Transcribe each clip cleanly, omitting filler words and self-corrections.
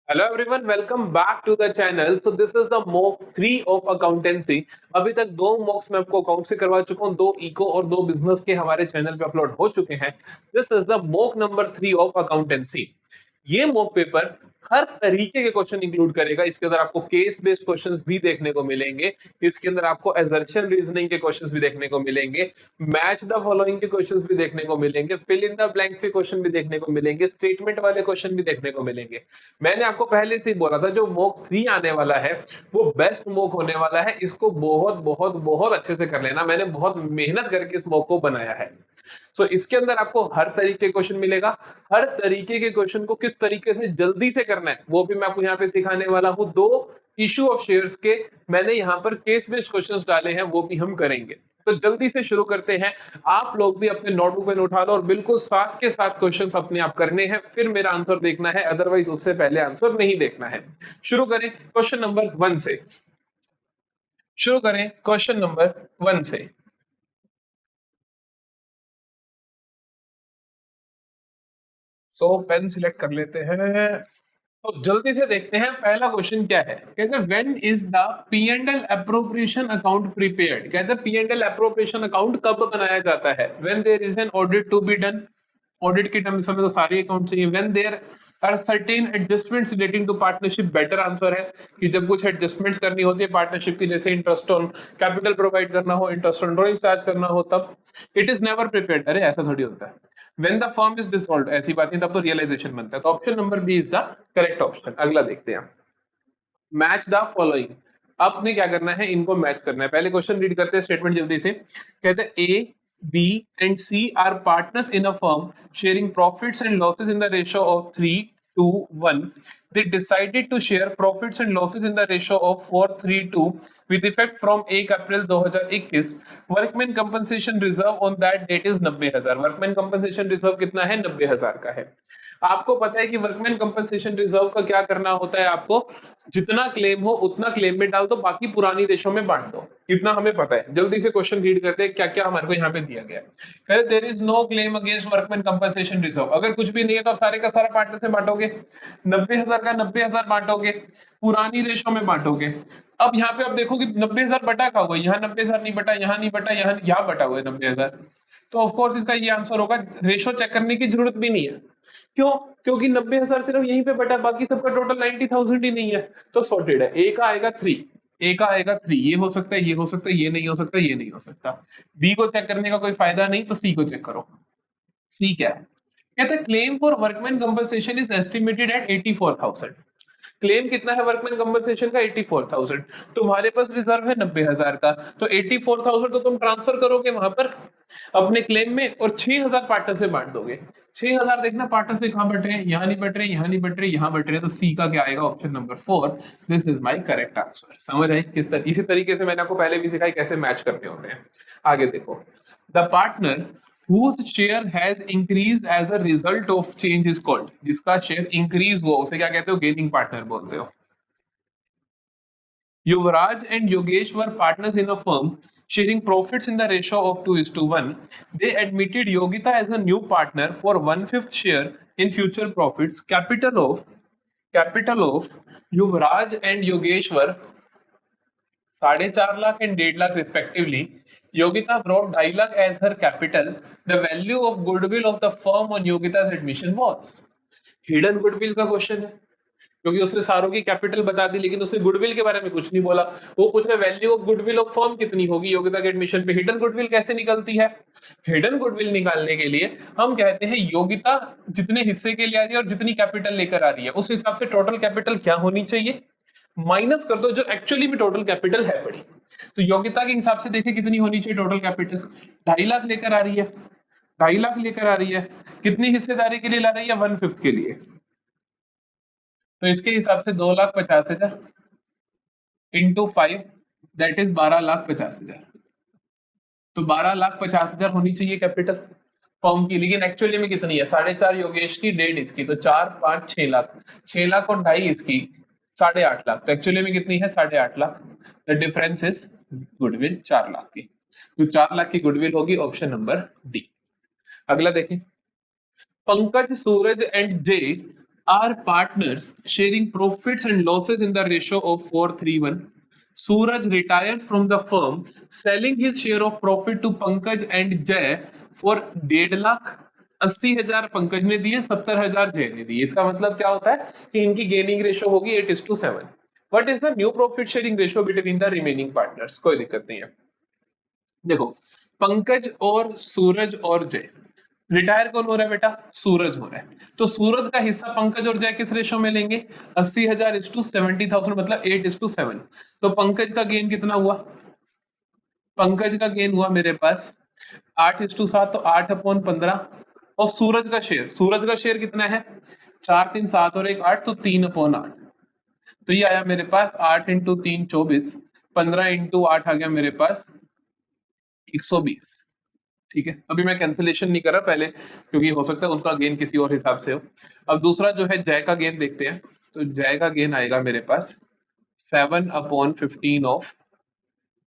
Hello everyone, welcome back to the channel. तो this is the mock 3 of accountancy. अभी तक दो मॉक्स मैं आपको अकाउंट से करवा चुका हूं, दो इको और दो बिजनेस के हमारे चैनल पे अपलोड हो चुके हैं। This is the mock number 3 of accountancy. ये मॉक पेपर हर तरीके के क्वेश्चन इंक्लूड करेगा। इसके अंदर आपको केस बेस्ड क्वेश्चंस भी देखने को मिलेंगे, इसके अंदर आपको असर्शन रीजनिंग के क्वेश्चंस भी देखने को मिलेंगे, मैच द फॉलोइंग के क्वेश्चंस भी देखने को मिलेंगे, फिल इन द ब्लैंक्स के क्वेश्चन भी देखने को मिलेंगे, स्टेटमेंट वाले क्वेश्चन भी देखने को मिलेंगे। मैंने आपको पहले से ही बोला था जो मॉक 3 आने वाला है वो बेस्ट मॉक होने वाला है। इसको बहुत बहुत बहुत अच्छे से कर लेना। मैंने बहुत मेहनत करके इस मॉक को बनाया है। इसके अंदर आपको हर तरीके के क्वेश्चन मिलेगा। हर तरीके के क्वेश्चन को किस तरीके से जल्दी से करना है वो भी मैं आपको यहाँ पे सिखाने वाला हूँ। दो इशू ऑफ शेयर्स के मैंने यहाँ पर केस बेस्ड क्वेश्चंस डाले हैं, वो भी हम करेंगे। तो जल्दी से शुरू करते हैं। आप लोग भी अपने नोटबुक पेन उठा लो और बिल्कुल साथ के साथ क्वेश्चंस अपने आप करने हैं, फिर मेरा आंसर देखना है, अदरवाइज उससे पहले आंसर नहीं देखना है। शुरू करें क्वेश्चन नंबर 1 से। शुरू करें क्वेश्चन नंबर 1 से। पेन सिलेक्ट कर लेते हैं। तो जल्दी से देखते हैं पहला क्वेश्चन क्या है। कहते हैं when is the P and L appropriation account prepared. कहते हैं P and L appropriation account कब बनाया जाता है। When there is an audit to be done. Audit के टाइम समय तो सारे अकाउंट चाहिए। When there are certain adjustments relating to partnership. Better answer है कि जब कुछ एडजस्टमेंट्स करनी होती है पार्टनरशिप की, जैसे इंटरेस्ट ऑन कैपिटल प्रोवाइड करना हो, इंटरेस्ट ऑन ड्रॉइंग चार्ज करना हो, तब इट इज नेवर प्रिपेयर्ड। अरे ऐसा थोड़ी होता है। When the firm is dissolved, ऐसी बात नहीं, तब तो रियलाइजेशन बनता है। तो option number B is the correct option. अगला देखते हैं। Match the following. आपने क्या करना है, इनको मैच करना है। पहले क्वेश्चन रीड करते हैं स्टेटमेंट जल्दी से। कहते हैं A B and C are partners in a firm sharing profits and losses in the ratio of 3:1. They decided to share profits and losses in the ratio of 4:3:2 with effect from 1 April 2021. Workman compensation reserve on that date is 90,000। Workman compensation reserve कितना है, 90,000 का है। आपको पता है कि workman compensation reserve का क्या करना होता है, आपको जितना क्लेम हो उतना क्लेम में डाल दो, बाकी पुरानी रेशो में बांट दो। इतना हमें पता है। जल्दी से क्वेश्चन रीड करते हैं क्या क्या हमारे को यहाँ पे दिया गया है। There is no claim against workman compensation reserve. अगर कुछ भी नहीं है तो आप सारे का सारा पार्टनर से बांटोगे, 90,000 का 90,000 बांटोगे, पुरानी रेशो में बांटोगे। अब यहाँ पे आप देखो कि 90,000 बटा का हुआ, यहाँ 90,000 नहीं बटा, यहाँ नहीं बटा, यहाँ बटा हुआ है 90,000। तो ऑफकोर्स इसका ये आंसर होगा। रेशो चेक करने की जरूरत भी नहीं है। क्यों? क्योंकि 90,000 सिर्फ यहीं पे बटा, बाकी सबका टोटल 90,000 ही नहीं है। तो सॉर्टेड है। ए का आएगा 3, ए का आएगा 3। ये हो सकता है, ये हो सकता है, ये नहीं हो सकता, ये नहीं हो सकता। बी को चेक करने का कोई फायदा नहीं, तो सी को चेक करो। सी क्या है? कहता है claim for workman compensation is estimated at 84,000। Claim कितना है वर्कमैन कंपनसेशन का, 84,000। तुम्हारे पास रिजर्व है 90,000 का, तो 84,000 तो तुम ट्रांसफर करोगे वहां पर अपने क्लेम में, और 6,000 पार्टनर से बांट दोगे। 6,000 देखना पार्टनर से कहां बट रहे हैं, यहाँ नहीं बट रहे, यहाँ नहीं बट रहे, यहाँ बट रहे। तो सी का क्या आएगा, option number 4। This is my correct answer. समझ आए किस तरह? इसी तरीके से मैंने आपको पहले भी सिखाई कैसे मैच करने होते हैं। आगे देखो। The partner whose share has increased as a result of change is called। जिसका शेयर इंक्रीज हुआ उसे क्या कहते हो, गेनिंग पार्टनर बोलते हो। Yuvraj and Yogesh were partners in a firm sharing profits in the ratio of 2:1. They admitted Yogita as a new partner for 1/5 share in future profits. Capital of Yuvraj and Yogesh were 4.5 lakh and 1.5 lakh respectively. Yogita brought 2.5 lakh as her capital. The value of goodwill of the firm on Yogita's admission was। Hidden goodwill का question है, क्योंकि उसने सारों की capital बता दी लेकिन उसने goodwill के बारे में कुछ नहीं बोला। वो पूछ रहे value of goodwill of firm कितनी होगी योगिता के एडमिशन पे। हिडन गुडविल कैसे निकलती है? हिडन गुडविल निकालने के लिए हम कहते हैं योगिता जितने हिस्से के लिए आ रही है और जितनी कैपिटल लेकर आ रही है उस हिसाब से टोटल कैपिटल क्या होनी चाहिए, माइनस कर दो जो एक्चुअली में टोटल कैपिटल है पड़ी। तो योग्यता के हिसाब से देखें कितनी होनी चाहिए टोटल कैपिटल। 2.5 लाख लेकर आ रही है, 2.5 लाख लेकर आ रही है। कितनी हिस्सेदारी के लिए ला रही है, 1/5 के लिए। तो इसके हिसाब से 2,50,000 इंटू 5 दैट इज 12,50,000। तो 12,50,000 होनी चाहिए कैपिटल फर्म की, लेकिन एक्चुअली में कितनी है, 4.5 योगेश की, 1.5 इसकी, तो 4, 5, 6 लाख। 6 लाख और 2.5 इसकी, 8.5 लाख। तो एक्चुअली में कितनी है, 8.5 lakh. The difference is goodwill 4 lakh की। तो 4 लाख की गुडविल होगी, ऑप्शन नंबर डी। अगला देखें। Pankaj, Suraj and J Are partners sharing profits and losses in the ratio of 4:3:1? Suraj retires from the firm, selling his share of profit to Pankaj and Jay for 1.5 lakh. 80,000 Pankaj ने दिए, 70,000 जय ने दिए. इसका मतलब क्या होता है कि इनकी गेनिंग रेशियो होगी 8:7. What is the new profit sharing ratio between the remaining partners? कोई दिक्कत नहीं है. देखो, पंकज और सूरज और जय, रिटायर कौन हो रहा है बेटा? सूरज हो रहा है. तो सूरज का हिस्सा पंकज और जय किस रेशो में लेंगे? 80,000 इज टू 70,000, मतलब 8:7. तो पंकज का गेन कितना हुआ? पंकज का गेन हुआ मेरे पास 8:7, तो 8/15. और सूरज का शेयर कितना है? 4 3 7 और 1 8, तो 3/8. तो ये आया मेरे पास 8 × 3 24, 15 × 8 आ गया मेरे पास 120. ठीक है, अभी मैं कैंसिलेशन नहीं कर रहा पहले, क्योंकि हो सकता है उनका गेन किसी और हिसाब से हो. अब दूसरा जो है जय का गेन देखते हैं. तो जय का गेन आएगा मेरे पास 7/15 ऑफ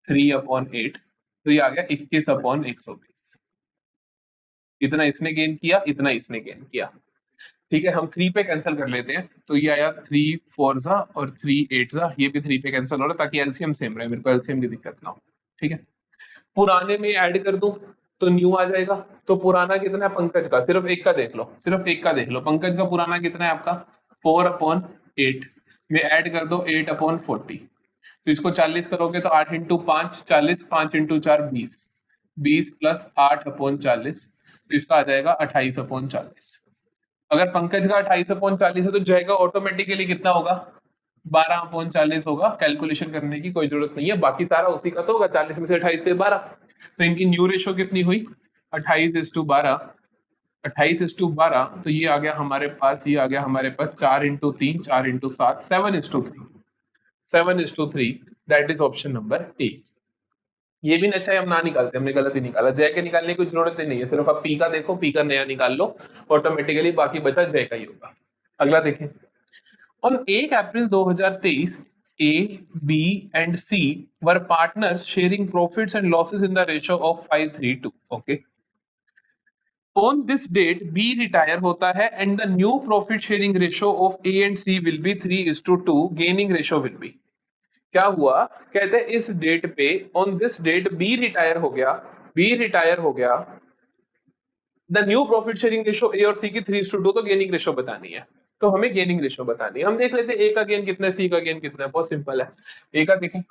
3/8. तो ये आ गया 21/120. इतना इसने गेन किया, इतना इसने गेन किया. ठीक है, हम 3 पे कैंसिल कर लेते हैं. तो ये आया 3 4 जा और 3 8 जा, ये भी 3 पे कैंसिल हो रहा है ताकि एलसीएम सेम रहे, मेरे को एलसीएम की दिक्कत ना हो. ठीक है, पुराने में ऐड कर दूं तो न्यू आ जाएगा. तो पुराना कितना है पंकज का? सिर्फ एक का देख लो, पंकज का पुराना कितना है आपका? 4/8 में ऐड कर दो 8/40. तो इसको 40 करोगे तो 8 × 5 40, 5 × 4 20, 20 + 8/40, तो इसका आ जाएगा 28/40. अगर पंकज का 28/40 है तो जय का ऑटोमेटिकली कितना होगा? 12/40 होगा. कैलकुलेशन करने की कोई जरूरत नहीं है, बाकी सारा उसी का तो होगा. 40 में से 28 गए 12. तो इनकी न्यू रेशो कितनी हुई? 28:12. 28:12, तो ये आ गया हमारे पास 4 × 3 4 × 7 7:3. 7:3, दैट इज ऑप्शन नंबर ए. ये भी अच्छा है, हम ना निकालते, हमने गलत ही निकाला. जय के निकालने की जरूरत ही नहीं है, सिर्फ आप पी का देखो, पी का नया निकाल लो ऑटोमेटिकली, बाकी बचा जय का ही होगा. अगला देखें. On 8 April 2023, A, B and C were partners sharing profits and losses in the ratio of 5:3:2. Okay. On this date, B retire होता है and the new profit sharing ratio of A and C will be 3:2. Gaining ratio will be. क्या हुआ? कहते हैं इस date पे, on this date B retire हो गया. The new profit sharing ratio A और C की 3:2, तो गेनिंग रेशो बतानी है. तो हमें गेनिंग रेशो बतानी है. हम देख लेते हैं ए का गेन कितना है, सी का गेन कितना है. बहुत सिंपल है. ए का देखें,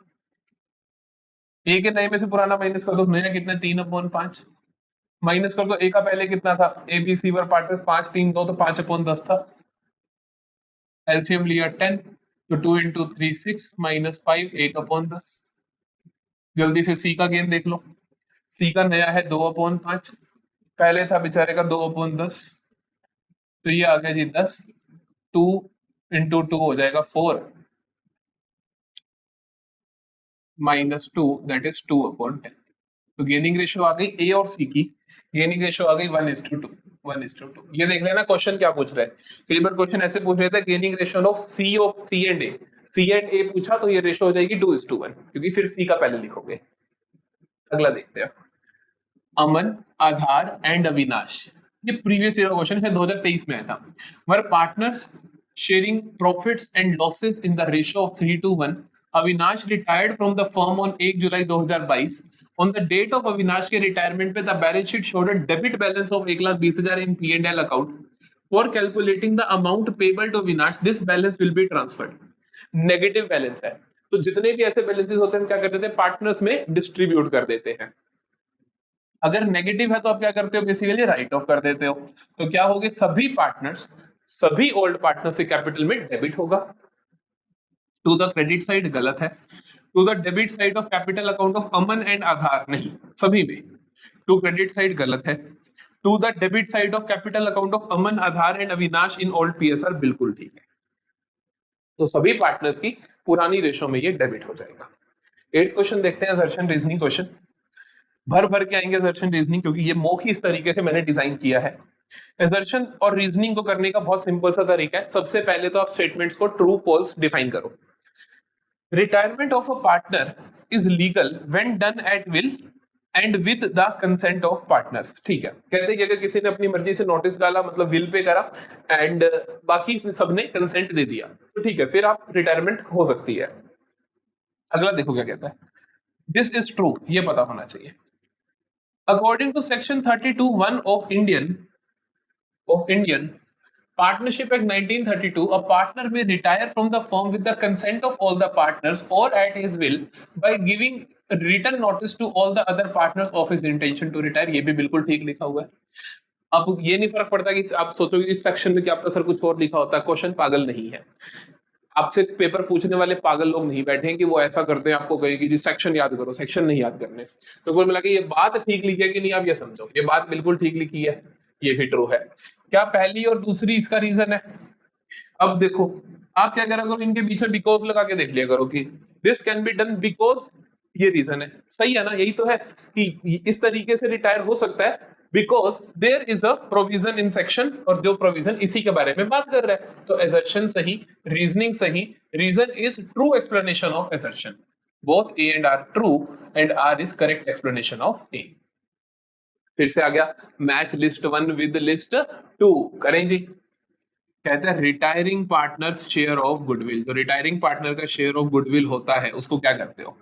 ए के नए में से पुराना माइनस कर दो. नया कितना है? 3/5 माइनस कर दो. ए का पहले कितना था? A B C were partner 5 3 2, तो 5/10 था. एलसीएम लिया 10, तो 2 × 3 6 -5 1/10. जल्दी से सी का गेन देख लो. सी का नया है 2/5, पहले था बेचारे का 2/10, तो ये आ गया जी 10. 2 × 2 हो जाएगा 4 -2, दैट इज 2/10. तो गेनिंग रेशियो आ गई ए और सी की. गेनिंग रेशियो आ गई 1:2. 1:2. ये देख लेना क्वेश्चन क्या पूछ रहा है. कई बार क्वेश्चन ऐसे पूछ रहे थे, gaining ratio of C and A. C and A पूछा तो ये रेशियो हो जाएगी 2:1, क्योंकि फिर सी का पहले लिखोगे. अगला देखते हैं. अमन, आधार एंड अविनाश, ये प्रीवियस ईयर क्वेश्चन है, 2023 में आया था. वर partners sharing profits and losses in the ratio of 3:1. Avinash retired from the firm on 1 July 2022. On the date of Avinash के रिटायरमेंट पे, the balance sheet showed a debit balance of 1,20,000 in P&L account. For calculating the amount payable to Avinash, this balance will be transferred. Negative balance है, तो जितने भी ऐसे balances होते हैं क्या करते थे? पार्टनर्स में डिस्ट्रीब्यूट कर देते हैं. अगर नेगेटिव है तो आप क्या करते हो? बेसिकली राइट ऑफ कर देते हो. तो क्या होगा? सभी ओल्ड पार्टनर्स के कैपिटल में डेबिट होगा. टू द क्रेडिट साइड गलत है. To the debit side of capital account of Aman and Aadhar, नहीं, सभी में. टू क्रेडिट साइड गलत है. To the debit side of capital account of Aman, Aadhar and Avinash in old PSR, बिल्कुल ठीक है. तो सभी पार्टनर्स की पुरानी रेशो में ये डेबिट हो जाएगा. 8th क्वेश्चन देखते हैं, असर्शन रीजनिंग क्वेश्चन. भर के आएंगे असर्शन रीजनिंग, क्योंकि ये मॉक ही इस तरीके से मैंने डिजाइन किया है. असर्शन और रीजनिंग को करने का बहुत सिंपल सा तरीका है. सबसे पहले तो आप स्टेटमेंट्स को ट्रू फॉल्स डिफाइन करो. Retirement of a partner is legal when done at will and with the consent of partners. ठीक है, कहते हैं कि अगर किसी ने अपनी मर्जी से नोटिस डाला, मतलब विल पे करा एंड बाकी सबने कंसेंट दे दिया, तो ठीक है, फिर आप रिटायरमेंट हो सकती है। अगला देखो क्या कहता है, दिस इज ट्रू, ये पता होना चाहिए। According to section 32(1) of Indian Partnership Act 1932, a partner may retire from the firm with the consent of all the partners or at his will by giving written notice to all the other partners of his intention to retire। ये भी बिल्कुल ठीक लिखा हुआ है। अब ये नहीं फर्क पड़ता कि आप सोचोगे इस सेक्शन में क्या पता सर कुछ और लिखा होता है, क्वेश्चन पागल नहीं है। आपसे पेपर पूछने वाले पागल लोग नहीं बैठे हैं कि वो ऐसा करते हैं आपको कहे कि जी सेक्शन याद करो, सेक्शन नहीं याद करने। तो कुल मिला के ये बात ठीक लिखी है कि नहीं, आप ये समझो, ये बात बिल्कुल ठीक लिखी है, ये भी ट्रू है। क्या पहली और दूसरी इसका रीजन है? अब देखो आप क्या करा करो, इनके पीछे बिकॉज लगा के देख लिया करो कि this can be done because ये रीजन है। सही है ना, यही तो है कि इस तरीके से रिटायर हो सकता है because there is a provision in section, और जो प्रोविजन इसी के बारे में बात कर रहा है। तो एजर्शन सही, रीजनिंग सही, reason is true explanation of assertion. Both A and R true and R is correct explanation of A. फिर से आ गया मैच लिस्ट 1 विद लिस्ट 2, करें जी। कहते हैं retiring partners share of goodwill. जो रिटायरिंग पार्टनर का शेयर ऑफ गुडविल होता है उसको क्या करते हो?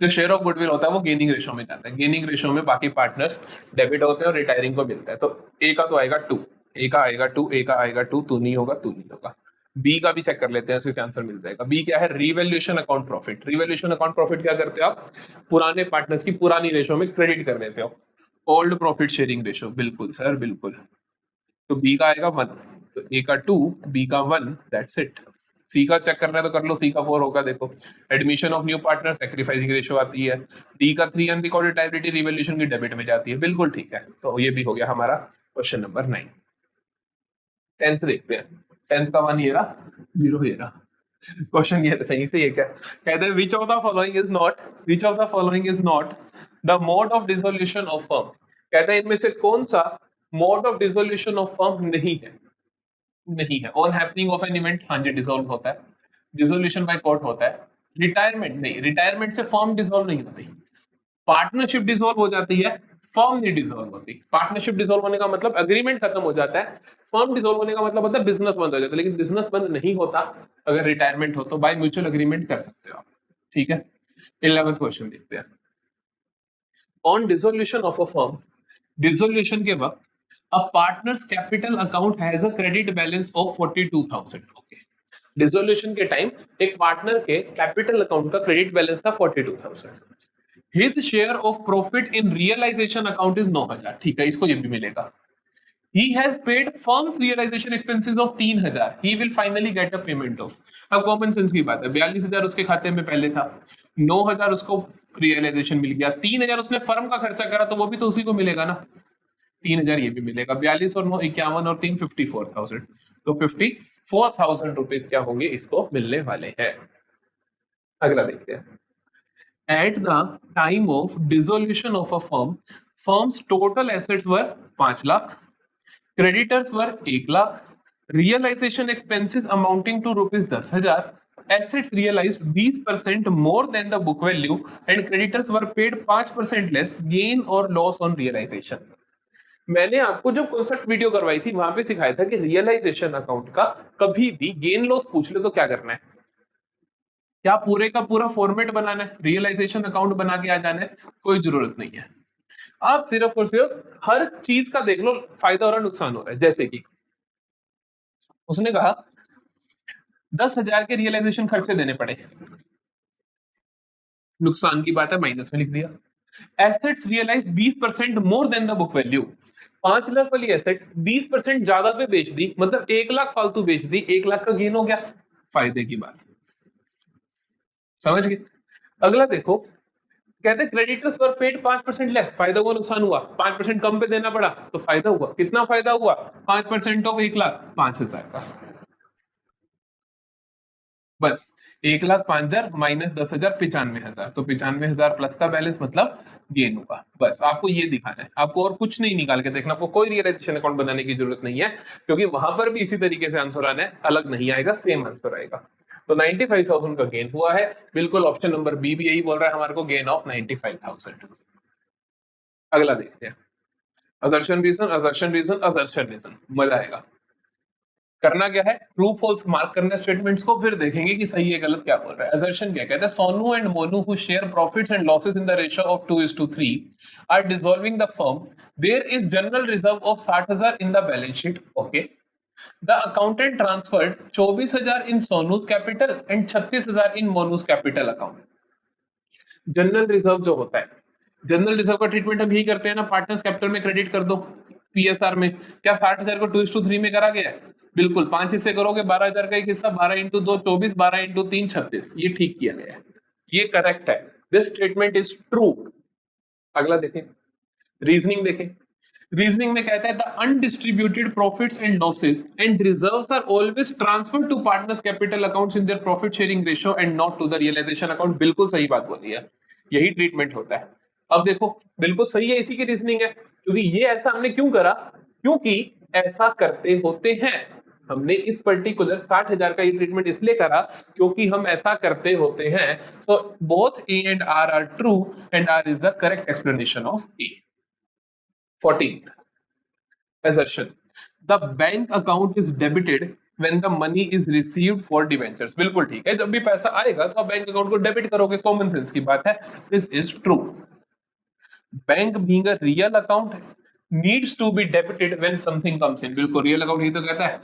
जो शेयर ऑफ गुडविल होता है वो गेनिंग रेशो में जाता है। गेनिंग रेशो में बाकी पार्टनर्स डेबिट होते हैं और रिटायरिंग को मिलता है। तो ए का तो आएगा 2, ए का आएगा 2, ए का आएगा 2, तू नहीं होगा, तू नहीं होगा। बी का भी चेक कर लेते हैं, उससे आंसर मिल जाएगा। बी क्या है? Revaluation account profit. Revaluation account profit क्या करते हो आप? पुराने पार्टनर्स की पुरानी रेशो में क्रेडिट कर देते हो। ओल्ड प्रॉफिट शेयरिंग रेशो, बिल्कुल सर बिल्कुल। तो बी का आएगा 1, तो ए का 2, बी का 1, दैट्स इट। सी का चेक करना है तो कर लो, सी का 4 होगा। देखो admission of new partner sacrificing ratio आती है। डी का 3 अनरिकॉर्डेड लायबिलिटी रिवैल्यूएशन की डेबिट में जाती है, बिल्कुल ठीक है। तो ये भी हो गया हमारा क्वेश्चन नंबर 9। 10th देखते हैं। 10th का 1 ये रहा, 0 ये रहा। क्वेश्चन ये सही से ये क्या कहते हैं, which of the following is not the mode of dissolution of firm. कहते हैं इनमें से कौन सा mode of dissolution of firm नहीं है? नहीं है। On happening of an event, हाँ जी डिसॉल्व होता है। डिसोल्यूशन बाय कोर्ट होता है। रिटायरमेंट नहीं, रिटायरमेंट से फर्म डिसॉल्व नहीं होती। पार्टनरशिप डिसॉल्व हो जाती है, फर्म नहीं डिसॉल्व होती। पार्टनरशिप डिसॉल्व होने का मतलब एग्रीमेंट खत्म हो जाता है, फर्म डिसॉल्व होने का मतलब होता है बिजनेस बंद हो जाता है। लेकिन बिजनेस बंद नहीं होता अगर रिटायरमेंट हो, तो बाय म्यूचुअल एग्रीमेंट कर सकते हो आप। ठीक है, 11th क्वेश्चन देखते हैं। On dissolution of a firm, dissolution के वक्त a partner's capital account has a credit balance of 42,000। Okay, dissolution के टाइम एक पार्टनर के कैपिटल अकाउंट का क्रेडिट बैलेंस था 42,000। His share of profit in realisation account is 9,000। ठीक है, इसको ये भी मिलेगा। He has paid firm's realization expenses of 3,000। He will finally get a payment of। अब कॉमन सेंस की बात है, 42,000 उसके खाते में पहले था, 9,000 उसको रियलाइजेशन मिल गया, 3,000 उसने फर्म का खर्चा करा तो वो भी तो उसी को मिलेगा ना, 3,000 ये भी मिलेगा। 42 और 9 51 और 3 54,000। तो 54,000 रुपीज क्या होंगे इसको मिलने वाले हैं। अगला देखते हैं। At the time of dissolution of a firm, firm's total assets were 5 lakh, creditors were 1 lakh, realisation expenses amounting to rupees 10,000, assets realized 20% more than the book value and creditors were paid 5% less, gain or loss on realization। मैंने आपको जो concept video करवाई थी वहां पे सिखाया था कि रियलाइजेशन अकाउंट का कभी भी गेन लॉस पूछ ले तो क्या करना है, क्या पूरे का पूरा फॉर्मेट बनाना है, रियलाइजेशन अकाउंट बना के आ जाना है? कोई जरूरत नहीं है। आप सिर्फ और सिर्फ हर चीज का देख लो फायदा और नुकसान हो रहा है। जैसे कि उसने कहा 10,000 के रियलाइजेशन खर्चे देने पड़े, नुकसान की बात है, माइनस में लिख दिया। Assets realise 20% more than the book value. 5 lakh वाली एसेट 20% ज्यादा पे बेच दी, मतलब 1 लाख फालतू बेच दी, 1 लाख का गेन हो गया, फायदे की बात। समझ गए? अगला देखो, कहते क्रेडिटर्स वर पेड 5% लेस, फायदा हुआ नुकसान हुआ? 5% कम पे देना पड़ा तो फायदा हुआ। कितना फायदा हुआ? 5% ऑफ 1 लाख 5,000 का। बस 1,05,000 माइनस 10,000 95,000, तो 95,000 प्लस का बैलेंस मतलब गेन होगा। बस आपको ये दिखाना है, आपको और कुछ नहीं निकाल के देखना, आपको कोई रियलाइजेशन अकाउंट बनाने की जरूरत नहीं है, क्योंकि वहां पर भी इसी तरीके से आंसर आना है, अलग नहीं आएगा, सेम आंसर आएगा। तो 95,000 का गेन हुआ है। बिल्कुल ऑप्शन नंबर बी भी यही बोल रहा है हमारे को, गेन ऑफ 95,000। अगला देखते हैं, assertion reason, assertion reason, assertion reason. मजा आएगा। करना क्या है, ट्रू फॉल्स मार्क करना स्टेटमेंट्स को, फिर देखेंगे कि सही है गलत क्या बोल रहा है। असर्शन क्या कहता है, Sonu and Monu who share profits and losses in the ratio of 2:3 are dissolving the firm, there is general reserve of 60,000 in the balance sheet. Okay, the accountant transferred 24,000 in Sonu's capital and 36,000 in Monu's capital account. General reserve जो होता है, general reserve का treatment हम यही करते हैं ना, partners capital में क्रेडिट कर दो पीएसआर में। क्या 60,000 को 2:3 में करा गया है? बिल्कुल, 5 हिस्से करोगे, 12,000 का एक हिस्सा, 12 इंटू 2 24, 12 इंटू 3 36। ये ठीक किया गया है, ये करेक्ट है, दिस स्टेटमेंट इज ट्रू। अगला देखें, रीजनिंग देखें। रीजनिंग में कहता है the undistributed profits and losses and reserves are always transferred to partners' capital accounts in their profit sharing ratio and not to the realisation account. बिल्कुल सही बात बोली है, यही ट्रीटमेंट होता है। अब देखो, बिल्कुल सही है, इसी की रीजनिंग है। क्योंकि ये ऐसा हमने क्यों करा, क्योंकि ऐसा करते होते हैं। हमने इस पर्टिकुलर 60,000 का ये ट्रीटमेंट इसलिए करा क्योंकि हम ऐसा करते होते हैं। So both A and R are true and R is the correct explanation of A. 14th assertion, the bank account is debited when the money is received for debentures। बिल्कुल ठीक है, जब भी पैसा आएगा तो आप बैंक अकाउंट को डेबिट करोगे, कॉमन सेंस की बात है। This is true. Bank being a real account needs to be debited when something comes in. बिल्कुल, रियल अकाउंट ये तो कहता है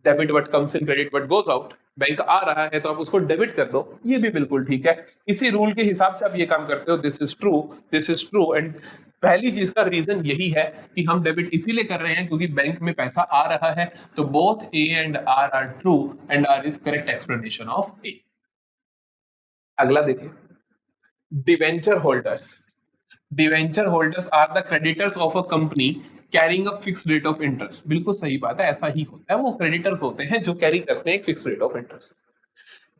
debit what comes in, credit what goes out. Bank आ रहा है तो आप उसको डेबिट कर दो, ये भी बिल्कुल ठीक है। इसी रूल के हिसाब से आप ये काम करते हो। This is true, this is true. And पहली चीज का रीजन यही है कि हम डेबिट इसीलिए कर रहे हैं क्योंकि बैंक में पैसा आ रहा है। तो both A and R are true and R is correct explanation of A. अगला देखिए, debenture holders. Debenture holders are the creditors of a company carrying a fix rate of interest. बिल्कुल सही बात है, ऐसा ही होता है, वो क्रेडिटर्स होते हैं जो कैरी करते हैं एक fix rate of interest.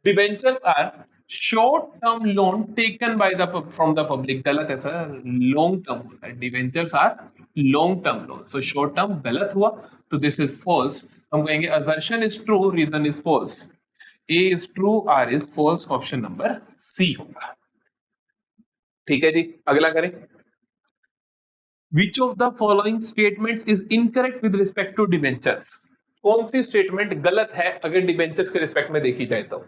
Debentures are short term loan taken by the from the public. गलत है सर, लॉन्ग टर्म होता है। Debentures are long term loan, so short term गलत हुआ, तो दिस इज फॉल्स। हम कहेंगे assertion is true, reason is false. A is true, R is false, option number C होगा। ठीक है जी, अगला करें। Which of the following statements is incorrect with respect to debentures? कौन सी स्टेटमेंट गलत है अगर डिबेंचर्स के रिस्पेक्ट में देखी जाए तो?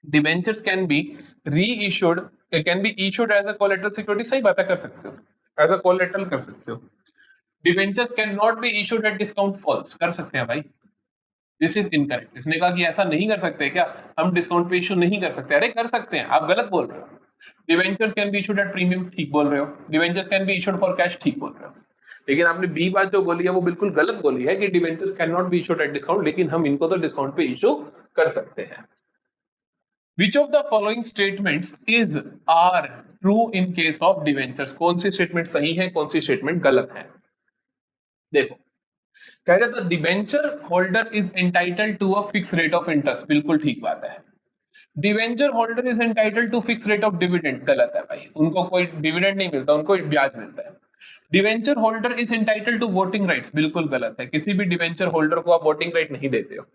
Debentures can be reissued, can be issued as a collateral security. सही बात है, कर सकते हो, एज अ कोलेटरल कर सकते हो। Debentures can not be issued at discount, false, कर सकते हैं भाई। This is incorrect. इसने कहा कि ऐसा नहीं कर सकते क्या, हम डिस्काउंट पे इशू नहीं कर सकते। अरे कर सकते हैं, आप गलत बोल रहे हो। Debentures can be issued at premium, ठीक बोल रहे हो। Debentures can be issued for cash, ठीक बोल रहे हो। लेकिन आपने बी बात जो बोली है वो बिल्कुल गलत बोली है कि debentures can not be issued at discount, लेकिन हम इनको तो डिस्काउंट पे इशू कर सकते हैं। Which of the following statements is are true in case of debentures? कौन सी स्टेटमेंट सही है, कौन सी स्टेटमेंट गलत है? देखो, कह रहा था debenture holder is entitled to a fix rate of interest. बिल्कुल ठीक बात है। Debenture holder is entitled to fix rate of dividend, गलत है भाई, उनको कोई डिविडेंड नहीं मिलता, उनको ब्याज मिलता है। Debenture holder is entitled to voting rights, बिल्कुल गलत है, किसी भी डिवेंचर होल्डर को आप वोटिंग राइट नहीं देते हो।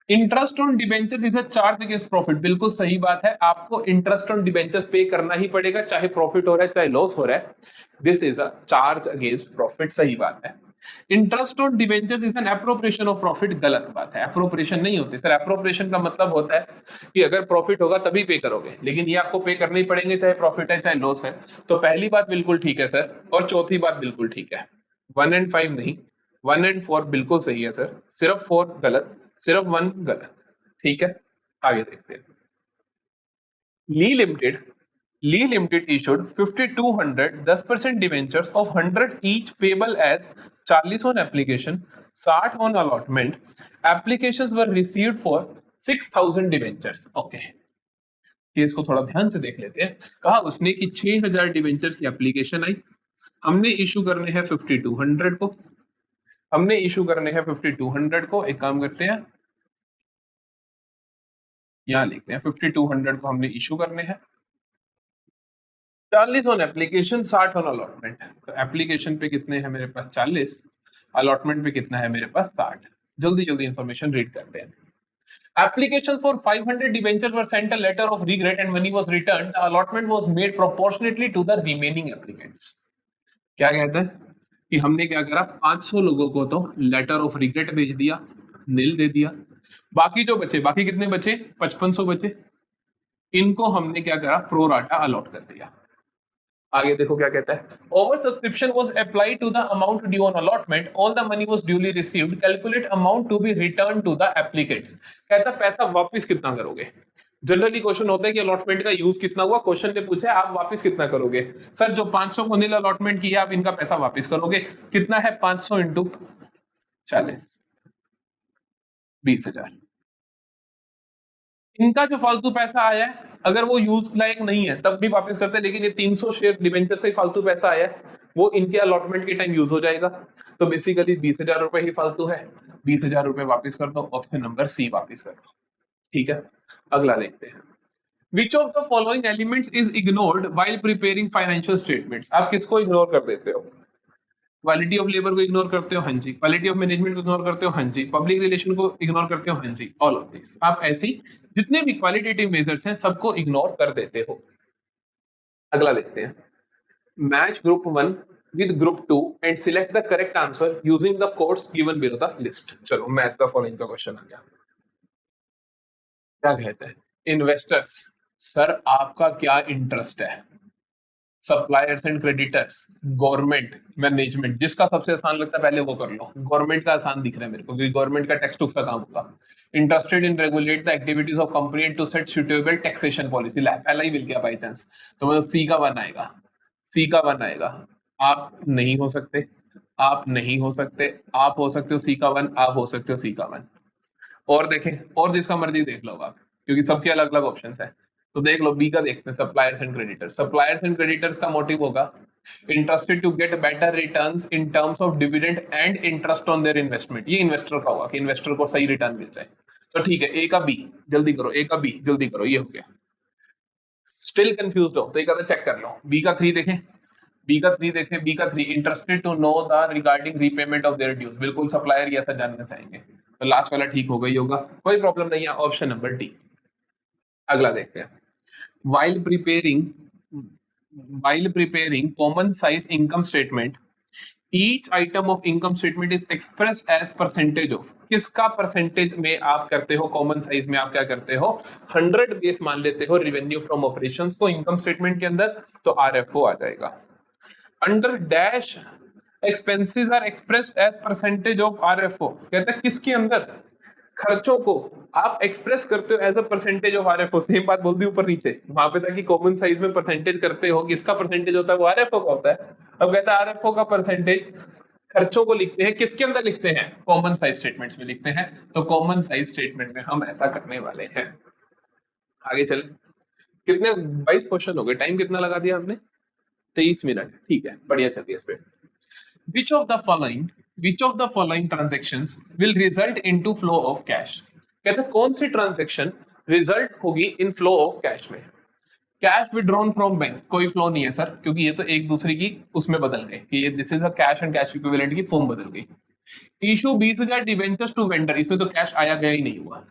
Interest on debentures is a charge against profit, बिल्कुल सही बात है, आपको इंटरेस्ट ऑन डिवेंचर्स पे करना ही पड़ेगा, चाहे प्रॉफिट हो रहा है चाहे लॉस हो रहा है। This is a charge against profit, सही बात है। Interest on debentures is an appropriation of profit, गलत बात है, एप्रोप्रिएशन नहीं होती सर। एप्रोप्रिएशन का मतलब होता है कि अगर प्रॉफिट होगा तभी पे करोगे, लेकिन ये आपको पे करने ही पड़ेंगे चाहे प्रॉफिट है चाहे लॉस है। तो पहली बात बिल्कुल ठीक है सर, और चौथी बात बिल्कुल ठीक है। 1 and 5 नहीं, 1 and 4 बिल्कुल सही है सर, सिर्फ 4 गलत, सिर्फ 1 गलत। ठीक है, आगे देखते हैं। ली limited issued 5200 10% debentures of 100 each payable as 40 on application, 60 on allotment. Applications were received for 6000 debentures. Okay, case को थोड़ा ध्यान से देख लेते हैं। कहा उसने कि 6000 डिवेंचर्स की एप्लीकेशन आई, हमने इशू करने हैं 5200 को, हमने इशू करने हैं 5200 को। एक काम करते हैं, यहां लिखते हैं 5200 को हमने इशू करने हैं। 40 ऑन एप्लीकेशन, 60 ऑन अलॉटमेंट। तो एप्लीकेशन पे कितने हैं मेरे पास 40, अलॉटमेंट पे कितना है मेरे पास 60। जल्दी जल्दी इंफॉर्मेशन रीड करते हैं। Applications for 500 debentures were sent a letter of regret and money was returned. The allotment was made proportionately to the remaining applicants. क्या कहता है कि हमने क्या करा, 500 लोगों को तो लेटर ऑफ रिग्रेट भेज दिया, नील दे दिया, बाकी जो बचे, बाकी कितने बचे, 5500 बचे, इनको हमने क्या करा, प्रो राटा अलॉट कर दिया। आगे देखो क्या कहता है, over subscription was applied to the amount due on allotment, all the money was duly received, calculate amount to be return to the applicants. कहता है पैसा वापस कितना करोगे। जनरली क्वेश्चन होता है कि अलॉटमेंट का यूज कितना हुआ, क्वेश्चन ने पूछा है आप वापस कितना करोगे। सर जो 500 को नील अलॉटमेंट किया आप इनका पैसा वापस करोगे, कितना है 500 इंटू 40, 20,000। इनका जो फालतू पैसा आया है अगर वो यूज लायक नहीं है तब भी वापस करते हैं, लेकिन ये 300 शेयर डिबेंचर से फालतू पैसा आया है वो इनके अलॉटमेंट के टाइम यूज हो जाएगा, तो बेसिकली 20,000 रुपए ही फालतू है, 20,000 रुपए वापस कर दो, ऑप्शन नंबर सी वापस कर दो। ठीक है, अगला देखते हैं। Which of the following elements is ignored while preparing financial statements? आप किसको इग्नोर कर देते हो? क्वालिटी ऑफ लेबर को इग्नोर करते हो, हाँ जी। क्वालिटी ऑफ मैनेजमेंट को इग्नोर करते हो, हाँ जी। पब्लिक रिलेशन को इग्नोर करते हो, हाँ जी। ऑल ऑफ दिस आप ऐसी जितने भी क्वालिटेटिव मेजर्स हैं सबको इग्नोर कर देते हो। अगला देखते हैं। Match group 1 with group 2 and select the correct answer using the codes given below the list। चलो मैच द फॉलोइंग का क्वेश्चन आ गया। क्या कहते हैं, इन्वेस्टर्स, सर आपका क्या इंटरेस्ट है, suppliers and creditors, government, management, जिसका सबसे आसान लगता है पहले वो कर लो। गवर्नमेंट का आसान दिख रहा है मेरे को क्योंकि गवर्नमेंट का टेक्स्ट बुक का काम होगा। Interested in regulate the activities of company and to set suitable taxation policy, पहला ही मिल गया बाई चांस, तो मतलब सी का 1 आएगा, सी का 1 आएगा। आप नहीं हो सकते, आप नहीं हो सकते, आप हो सकते हो सी का 1, आप हो सकते हो सी का 1। और देखें, और जिसका मर्जी देख लो आप, क्योंकि सबके अलग अलग ऑप्शन है। तो देख लो बी का देखते हैं, suppliers and creditors. Suppliers and creditors का मोटिव होगा interested to get better returns in terms of dividend and interest on their investment. ये इन्वेस्टर का होगा कि इन्वेस्टर को सही रिटर्न मिल जाए। तो ठीक है, ए का बी जल्दी करो, ए का बी जल्दी करो, ये हो गया। स्टिल कंफ्यूज हो तो एक आधा चेक कर लो, बी का 3 देखें, बी का 3 देखें, बी का 3 interested to know the regarding repayment of their dues, बिल्कुल सप्लायर ये ऐसा जानना चाहेंगे, तो लास्ट वाला ठीक हो गई होगा, कोई प्रॉब्लम नहीं है, ऑप्शन नंबर डी। अगला देखते हैं। while preparing common size income statement, each item of income statement is expressed as percentage of, किसका परसेंटेज में आप करते हो, कॉमन साइज में आप क्या करते हो, 100 बेस मान लेते हो रेवेन्यू फ्रॉम ऑपरेशंस को इनकम स्टेटमेंट के अंदर, तो आरएफओ आ जाएगा। Under dash expenses are expressed as percentage of RFO, कहते हैं किसके अंदर, खर्चों को आप एक्सप्रेस करते हो as a percentage of RFO. Same बात बोल दी ऊपर नीचे, वहां पे था कि कॉमन साइज में परसेंटेज करते हो, किसका परसेंटेज होता है, वो आरएफओ का होता है। अब कहता है आरएफओ का परसेंटेज खर्चों को लिखते हैं, किसके अंदर लिखते हैं, कॉमन साइज स्टेटमेंट्स में लिखते हैं, तो कॉमन साइज स्टेटमेंट में हम ऐसा करने वाले हैं। आगे चले, कितने 22 क्वेश्चन हो गए, टाइम कितना लगा दिया आपने, 23 मिनट, ठीक है, बढ़िया चलिए इस पे। Which of the following transactions will result into flow of cash? कहते हैं कौन सी ट्रांजेक्शन रिजल्ट होगी इन फ्लो ऑफ कैश में। कैश विड्रॉन फ्रॉम बैंक, कोई फ्लो नहीं है सर, क्योंकि ये तो एक दूसरे की उसमें बदल गए कि ये this is a cash and cash equivalent की फॉर्म बदल गई। इशू 20,000 डिवेंचर्स टू वेंडर, इसमें तो कैश आया गया ही नहीं हुआ।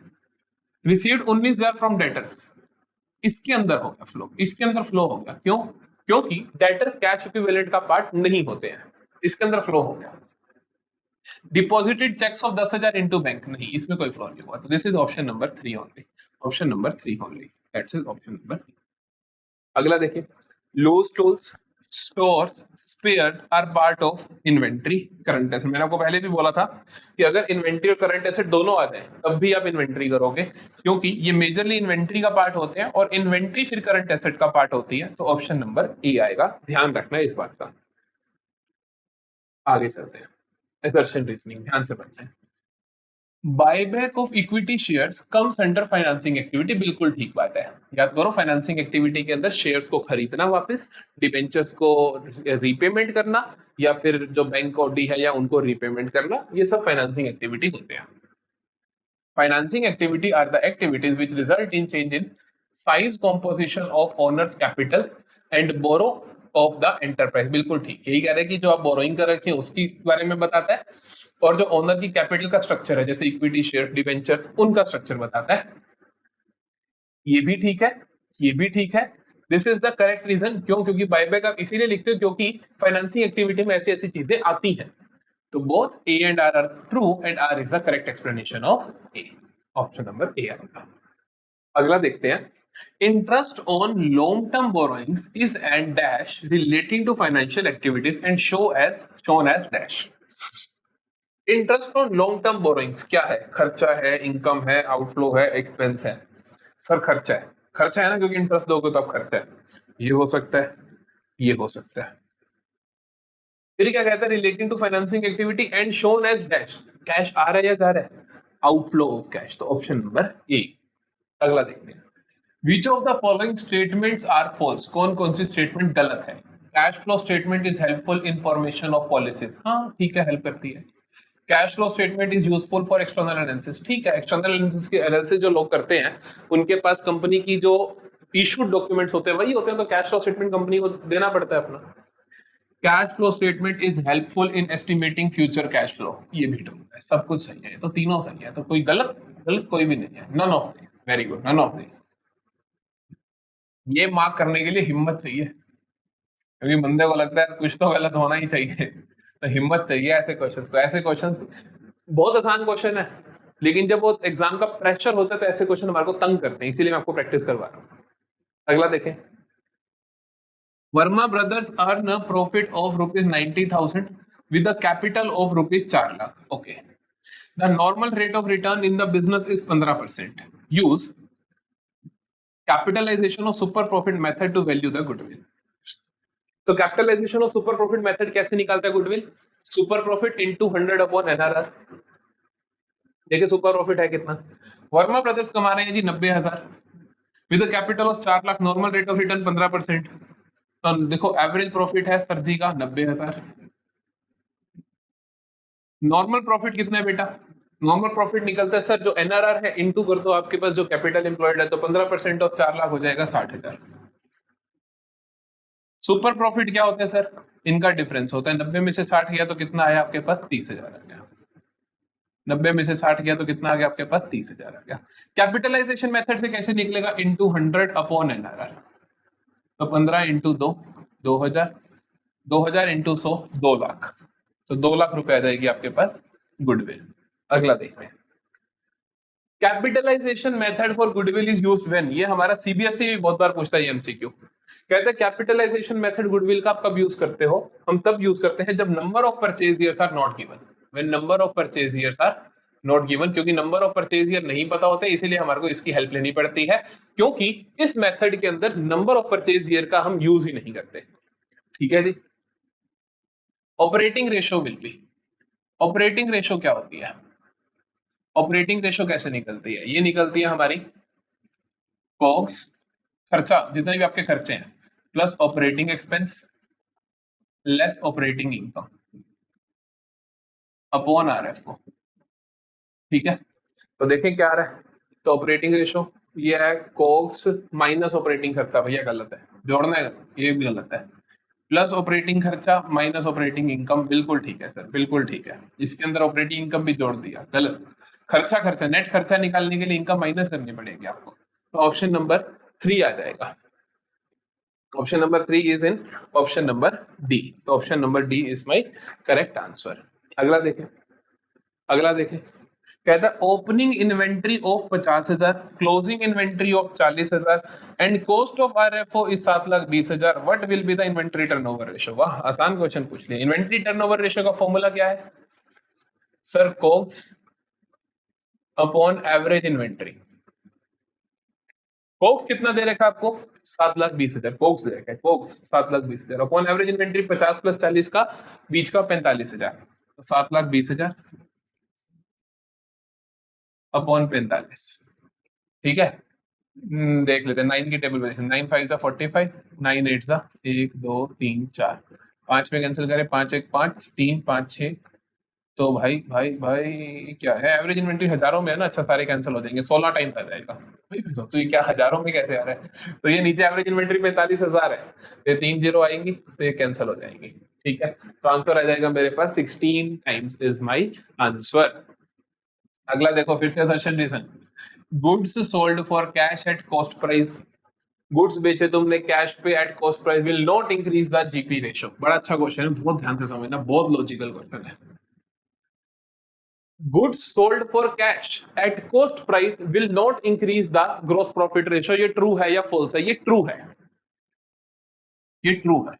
रिसीव्ड 19,000 फ्रॉम डेटर्स, इसके अंदर हो गया फ्लो, इसके अंदर फ्लो हो गया, क्यों, क्योंकि डेटर्स कैश इक्विवेलेंट का पार्ट नहीं होते हैं, इसके अंदर फ्लो हो गया। Deposited cheques of 10,000 into bank, नहीं इसमें कोई फ्लॉ नहीं हुआ, तो this is option number 3 only, option number 3 only, that's is option number 3। अगला देखिए, loose tools, stores, spares are part of inventory current asset. मैंने आपको पहले भी बोला था कि अगर इन्वेंट्री और करंट एसेट दोनों आ जाए तब भी आप इन्वेंट्री करोगे, क्योंकि ये मेजरली इन्वेंट्री का पार्ट होते हैं और इन्वेंट्री फिर करंट एसेट का पार्ट होती है, तो ऑप्शन नंबर ए आएगा, ध्यान रखना है इस बात का। आगे चलते हैं, assertion reasoning ध्यान से पढ़ते हैं। Buyback of equity shares comes under financing activity, बिल्कुल ठीक बात है, याद करो फाइनेंसिंग एक्टिविटी के अंदर शेयर्स को खरीदना वापस, डिबेंचर्स को रीपेमेंट करना, या फिर जो बैंक ओडी है या उनको रीपेमेंट करना, ये सब फाइनेंसिंग एक्टिविटी होते हैं। Financing activity are the activities which result in change in size, composition of owners capital and borrow of the enterprise, बिल्कुल ठीक, यही कह रहे हैं कि जो आप बोरोइंग कर रखे हैं उसकी बारे में बताता है, और जो ओनर की कैपिटल का स्ट्रक्चर है जैसे इक्विटी शेयर डिवेंचर्स उनका स्ट्रक्चर बताता है। ये भी ठीक है, ये भी ठीक है। This is the correct reason. क्यों? क्योंकि बायबैक आप इसीलिए लिखते हो क्योंकि फाइनेंसिंग एक्टिविटी में ऐसी ऐसी चीजें आती हैं। तो both A and R true and R is the correct explanation of A. Option number A आएगा। अगला देखते हैं। Interest on long term borrowings is and dash relating to financial activities and shown as dash. Interest on long term borrowings क्या है? खर्चा है, income है, outflow है, एक्सपेंस है। सर खर्चा है, खर्चा है ना, क्योंकि इंटरेस्ट दोगे तो आप खर्चा है। ये हो सकता है, ये हो सकता है। फिर क्या कहता है? Relating to financing activity and shown as dash. Cash आ रहा है या जा रहा है? आउटफ्लो ऑफ कैश, तो ऑप्शन नंबर ए। अगला देखते हैं। Which of the following statements are false? कौन कौन सी स्टेटमेंट गलत है? Cash flow statement is helpful in formation of policies, हाँ ठीक है, हेल्प करती है। Cash flow statement is useful for external analysis, ठीक है, एक्सटर्नल एनालिसिस के एनालिसिस जो लोग करते हैं उनके पास कंपनी की जो इशूड डॉक्यूमेंट्स होते हैं वही होते हैं, तो कैश फ्लो स्टेटमेंट कंपनी को देना पड़ता है अपना। Cash flow statement is helpful in estimating future cash flow, ये भी ट्रू है, सब कुछ सही है, तो तीनों सही है, तो कोई गलत कोई भी नहीं है, none of this, very good, none of this. ये मार्क करने के लिए हिम्मत चाहिए, क्योंकि बंदे को लगता है कुछ तो गलत होना ही चाहिए, तो हिम्मत चाहिए ऐसे क्वेश्चंस को। ऐसे क्वेश्चंस बहुत आसान क्वेश्चन है, लेकिन जब वो एग्जाम का प्रेशर होता है तो ऐसे क्वेश्चन हमारे को तंग करते हैं, इसीलिए मैं आपको प्रैक्टिस करवा रहा हूँ। अगला देखें। Verma brothers earn a profit of ₹90,000 with a capital of ₹4 lakh. Okay. The normal rate of return in the business is 15%. Use capitalization of super profit method to value the goodwill. तो capitalisation of super profit method कैसे निकालता है goodwill? Super profit into 100 upon NRR. देखिए super profit है कितना? Verma brothers कमा रहे हैं जी 90,000 with a capital of 4 lakh, normal rate of return 15%। तो देखो एवरेज प्रॉफिट है सर जी का 90,000। नॉर्मल प्रॉफिट कितना है बेटा? नॉर्मल प्रॉफिट निकलता है सर जो एनआरआर है इनटू कर दो आपके पास जो कैपिटल एम्प्लॉयड है, तो 15% ऑफ 4 लाख हो जाएगा 60,000। सुपर प्रॉफिट क्या होता है सर? इनका डिफरेंस होता है, 90 में से 60 गया तो कितना आया आपके पास? 30,000 आ गया। 90 में से 60 गया तो कितना आ गया आपके पास? 30,000 आ गया। कैपिटलाइजेशन मेथड से कैसे निकलेगा? इनटू 100 अपॉन एनआरआर, तो 15 इंटू 2 2,000, 2,000 इंटू 100 2 लाख, तो 2 लाख रुपए आ जाएगी आपके पास गुडविल। अगला देखते हैं। Capitalisation method for goodwill is used when, ये हमारा सीबीएसई भी बहुत बार पूछता है एमसीक्यू। कहते हैं कैपिटलाइजेशन मेथड गुडविल का आप कब यूज करते हो? हम तब यूज करते हैं जब number of purchase years are not given. When number of purchase years are not given, क्योंकि नंबर ऑफ परचेज ईयर नहीं पता होता है, इसीलिए हमारे को इसकी हेल्प लेनी पड़ती है, क्योंकि इस मेथड के अंदर नंबर ऑफ परचेज ईयर का हम यूज ही नहीं करते। ठीक है जी। Operating ratio will be, operating ratio क्या होती है? ऑपरेटिंग रेशो कैसे निकलती है? ये निकलती है हमारी कॉग्स, खर्चा जितने भी आपके खर्चे हैं, plus operating expense less operating income upon RFO. ठीक है, तो देखें क्या आ रहा है। तो ऑपरेटिंग रेशो ये है कॉग्स माइनस ऑपरेटिंग खर्चा, भैया गलत है, जोड़ना है, ये भी गलत है। प्लस ऑपरेटिंग खर्चा माइनस ऑपरेटिंग इनकम, बिल्कुल ठीक है सर, बिल्कुल ठीक है। इसके अंदर ऑपरेटिंग इनकम भी जोड़ दिया, गलत। खर्चा नेट खर्चा निकालने के लिए इनकम माइनस करनी पड़ेगी आपको, तो ऑप्शन नंबर 3 आ जाएगा। Option number 3 is in option number D, तो option number D is my correct answer. अगला देखें, अगला देखें। कहता है opening inventory of 50,000, closing inventory of 40,000 and cost of RFO is 7,20,000, what will be the inventory turnover ratio? वाह, आसान question पूछ लिया। इन्वेंट्री टर्नओवर रेशियो का फॉर्मूला क्या है sir? COGS upon average inventory. COGS कितना दे रखा है आपको? 7,20,000 कॉग्स दे रखा है, कॉग्स 7,20,000 अपॉन एवरेज इन्वेंट्री 50 + 40 का बीच का 45,000, तो 7,20,000 अपॉन 45। ठीक है, देख लेते हैं 9 की टेबल में। 9 5 45, 9 8 1 2 3 4, 5 में कैंसिल करें, 5 1 5 3 5 6 तो भाई भाई भाई क्या है, एवरेज इन्वेंट्री हजारों में है ना, अच्छा सारे कैंसिल हो जाएंगे, 16 टाइम आ जाएगा भाई। मैं सोचो ये क्या हजारों में कैसे आ रहा है, तो ये नीचे एवरेज इन्वेंट्री 45,000 है, ये 3 जीरो आएंगी तो ये कैंसिल हो जाएंगी। ठीक है, तो आंसर आ जाएगा मेरे पास 16 टाइम्स इज माई आंसर। अगला देखो फिर से assertion reason, goods sold for cash at cost price, goods बेचे तुमने कैश पे at cost price will not increase the GP ratio. बड़ा अच्छा क्वेश्चन है, बहुत ध्यान से समझना, बहुत लॉजिकल क्वेश्चन है। Goods sold for cash at cost price will not increase the gross profit ratio, ये ट्रू है या फॉल्स है? ये ट्रू है, ये ट्रू है।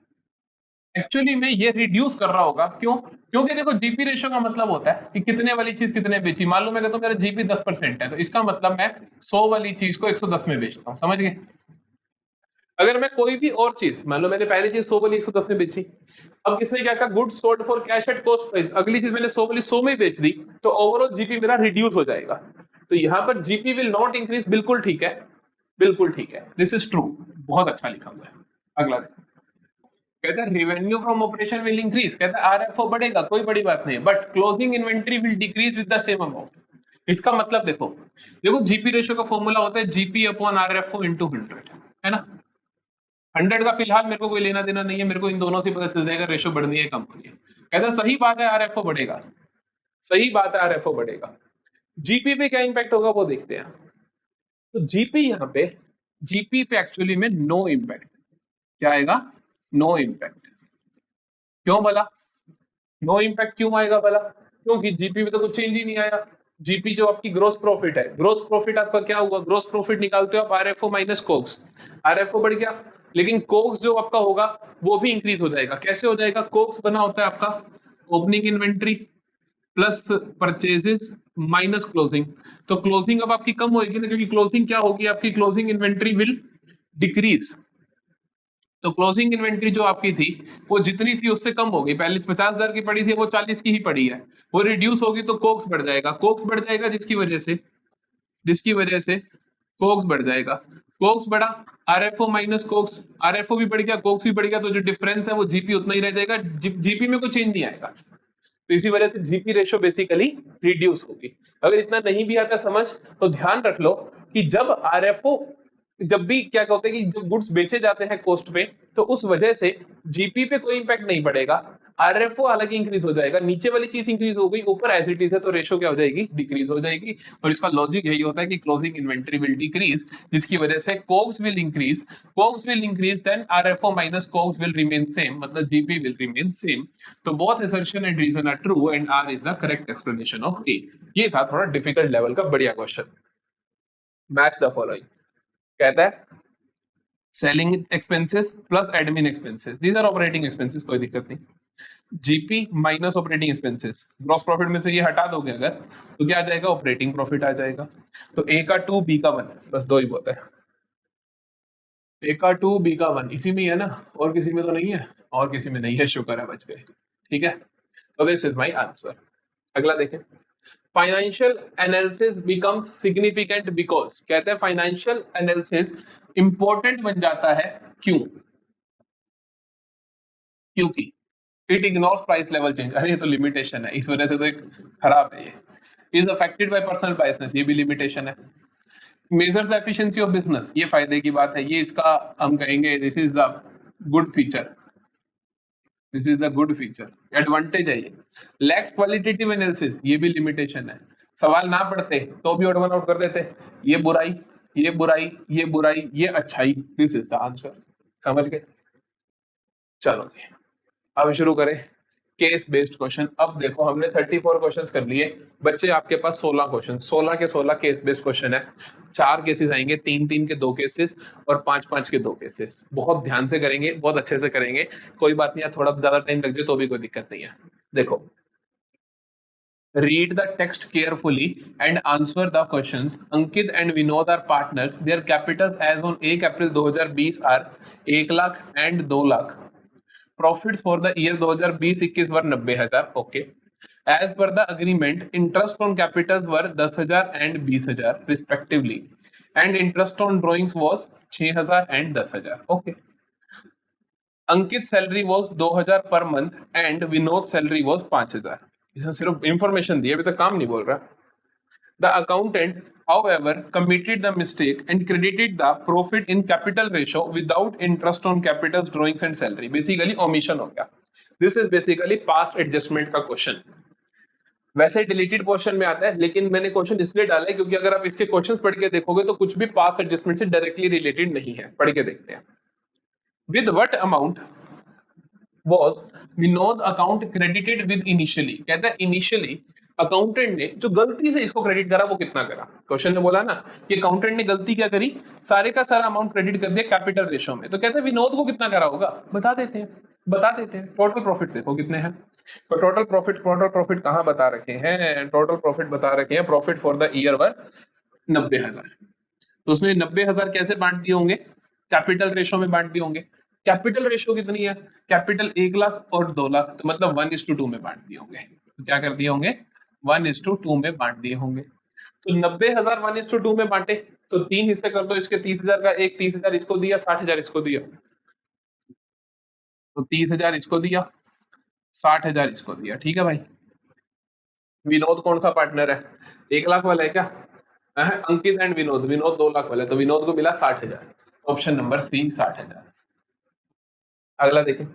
एक्चुअली में ये रिड्यूस कर रहा होगा, क्यों? क्योंकि देखो जीपी रेशियो का मतलब होता है कि कितने वाली चीज कितने बेची। मान लो मैं कहता हूं मेरा जीपी 10% है, तो इसका मतलब मैं 100 वाली चीज को 110 में बेचता हूं, समझ गए? अगर मैं कोई भी और चीज, मान लो मैंने पहली चीज 100 वाली 110 में बेची, अब किसने क्या कहा, goods sold for cash at cost price, अगली चीज मैंने 100 वाली 100 में बेच दी, तो ओवरऑल जीपी मेरा रिड्यूस हो जाएगा। तो यहाँ पर जीपी विल नॉट इंक्रीज, बिल्कुल ठीक है, बिल्कुल ठीक है, दिस इज ट्रू, बहुत अच्छा लिखा हुआ है। अगला कहता है revenue from operation will increase, कहता है आरएफओ बढ़ेगा, कोई बड़ी बात नहीं, but closing inventory will decrease with the same amount. इसका मतलब देखो, देखो जीपी रेशियो का फॉर्मूला होता है जीपी अपॉन आरएफओ इंटू 100, है ना। 100 का फिलहाल मेरे को कोई लेना देना नहीं है, मेरे को इन दोनों से पता चल जाएगा रेशियो बढ़नी है कम होनी है। कहता सही बात है आरएफओ बढ़ेगा, सही बात है आरएफओ बढ़ेगा, जीपी पे क्या इंपैक्ट होगा वो देखते हैं। तो जीपी यहाँ पे, जीपी पे एक्चुअली में नो इंपैक्ट, क्या आएगा? No impact. क्यों भला नो इंपैक्ट क्यों आएगा भला? क्योंकि जीपी में तो कुछ चेंज ही नहीं आया। जीपी जो आपकी ग्रोस प्रॉफिट है, ग्रोस प्रॉफिट आपका क्या हुआ? ग्रोस प्रॉफिट निकालते हो आप आरएफओ माइनस कोक्स, आरएफओ बढ़ गया, लेकिन कोक्स जो आपका होगा वो भी इंक्रीज हो जाएगा। कैसे हो जाएगा? कोक्स बना होता है आपका opening inventory plus purchases minus closing, तो क्लोजिंग अब आपकी कम होगी ना, क्योंकि क्लोजिंग क्या होगी आपकी? Closing inventory will decrease. तो क्लोजिंग इन्वेंट्री जो आपकी थी वो जितनी थी उससे कम हो गई, पहले 50,000 की पड़ी थी वो 40 की ही पड़ी है, वो रिड्यूस होगी तो कोक्स बढ़ जाएगा, कोक्स बढ़ जाएगा जिसकी वजह से कोक्स बढ़ जाएगा, कोक्स बढ़ा, आरएफओ माइनस कोक्स, आरएफओ भी बढ़ गया, कोक्स भी बढ़ गया, तो जो डिफरेंस है वो जीपी उतना ही रह जाएगा, जीपी में कोई चेंज नहीं आएगा। तो इसी वजह से जीपी रेशियो बेसिकली रिड्यूस होगी। अगर इतना नहीं भी आता समझ, तो ध्यान रख लो कि जब आरएफओ, जब भी क्या कहते हैं कि जब गुड्स बेचे जाते हैं कॉस्ट पे, तो उस वजह से जीपी पे कोई इंपैक्ट नहीं पड़ेगा, आरएफओ अलग इंक्रीज हो जाएगा, नीचे वाली चीज इंक्रीज हो गई, ऊपर एज इट इज है तो रेशियो क्या हो जाएगी? डिक्रीज हो जाएगी। और इसका लॉजिक यही होता है कि क्लोजिंग इन्वेंट्री विल डिक्रीज, जिसकी वजह से COGS will increase, COGS will increase, then RFO minus COGS will remain same, मतलब जीपी विल रिमेन सेम। तो both assertion and reason are true and R is the correct explanation of A. ये था थोड़ा difficult level का बढ़िया question. Match the following, कहता है selling expenses plus admin expenses, these are operating expenses, कोई दिक्कत नहीं। GP minus operating expenses, gross profit में से ये हटा दोगे अगर, तो क्या आ जाएगा? ऑपरेटिंग प्रॉफिट आ जाएगा। तो ए का 2 बी का 1, बस दो ही बोलते हैं, ए का 2 बी का 1, इसी में ही है ना, और किसी में तो नहीं है, और किसी में नहीं है, शुक्र है बच गए। ठीक है, तो दिस इज माय आंसर। अगला देखें, financial analysis becomes significant because, कहते हैं फाइनेंशियल एनालिसिस इंपॉर्टेंट बन जाता है, क्यों? क्योंकि it ignores price level change, अरे ये तो लिमिटेशन है, इस वजह से तो एक खराब है ये। Is affected by personal biasness, ये भी लिमिटेशन है। Measures the efficiency of business, ये फायदे की बात है, ये इसका हम कहेंगे this is the good feature, this is the good feature, advantage है ये। लैक्स क्वालिटेटिव एनालिसिस, ये भी लिमिटेशन है, सवाल ना पढ़ते तो भी ऑड वन आउट कर देते, ये बुराई, ये बुराई, ये बुराई, ये अच्छाई, दिस इज द आंसर। समझ गए? चलो अब शुरू करें केस बेस्ड क्वेश्चन। अब देखो हमने 34 क्वेश्चंस कर लिए, बच्चे आपके पास 16 क्वेश्चन, 16 के 16 केस बेस्ड क्वेश्चन है। 4 केसेस आएंगे, 3-3 के 2 केसेस और 5-5 के 2 केसेस। बहुत ध्यान से करेंगे, बहुत अच्छे से करेंगे, कोई बात नहीं है, थोड़ा ज्यादा टाइम लग जाए तो भी कोई दिक्कत नहीं है। देखो, read the text carefully and answer the questions. Ankit and Vinod are partners. Their capitals as on 1 April 2020 are 1 lakh and 2 lakh. Profits for the year 2020-21 were 90,000. Okay. As per the agreement, interest on capitals were 10,000 and 20,000 respectively, and interest on drawings was 6,000 and 10,000. Okay. Ankit's salary was 2,000 per month and Vinod's salary was 5,000. सिर्फ information दी, अभी तक काम नहीं बोल रहा। The accountant, however, committed the mistake and credited the profit in capital ratio without interest on capitals, drawings and salary. Basically, omission हो गया. This is basically past adjustment का क्वेश्चन। वैसे डिलीटेड क्वेश्चन में आता है, लेकिन मैंने क्वेश्चन इसलिए डाला है क्योंकि अगर आप इसके क्वेश्चंस पढ़ के देखोगे तो कुछ भी पास्ट एडजस्टमेंट से डायरेक्टली रिलेटेड नहीं है। पढ़ के देखते हैं। With what amount was Vinod account credited with initially? कहता है इनिशियली अकाउंटेंट ने जो गलती से इसको क्रेडिट करा वो कितना करा। क्वेश्चन में बोला ना कि अकाउंटेंट ने गलती क्या करी, सारे का सारा अमाउंट क्रेडिट कर दिया कैपिटल रेशो में। तो कहते हैं विनोद को कितना करा होगा, बता देते हैं। टोटल प्रॉफिट देखो कितने हैं। तो टोटल प्रॉफिट कहाँ बता रखे हैं? टोटल प्रॉफिट बता रखे हैं, प्रॉफिट फॉर द ईयर वर 90,000। तो उसमें 90,000 कैसे बांट दिए होंगे? कैपिटल रेशो में बांट दिए होंगे। कैपिटल रेशो कितनी है? कैपिटल 1 लाख और 2 लाख, तो मतलब 1:2 में बांट दिए होंगे। तो क्या कर दिए होंगे? 1:2 में बांट दिए होंगे। तो 90,000 1:2 में बांटे तो 3 हिस्से कर दो इसके। 30,000 का एक, 30,000 इसको दिया, 60,000 इसको दिया। तो 30,000 इसको दिया, 60,000 इसको दिया। ठीक है भाई। विनोद कौन सा पार्टनर है? 1 लाख वाला है क्या? अंकित एंड विनोद 2 लाख वाला है, तो विनोद को मिला 60,000। Option number C 60,000। अगला देखें,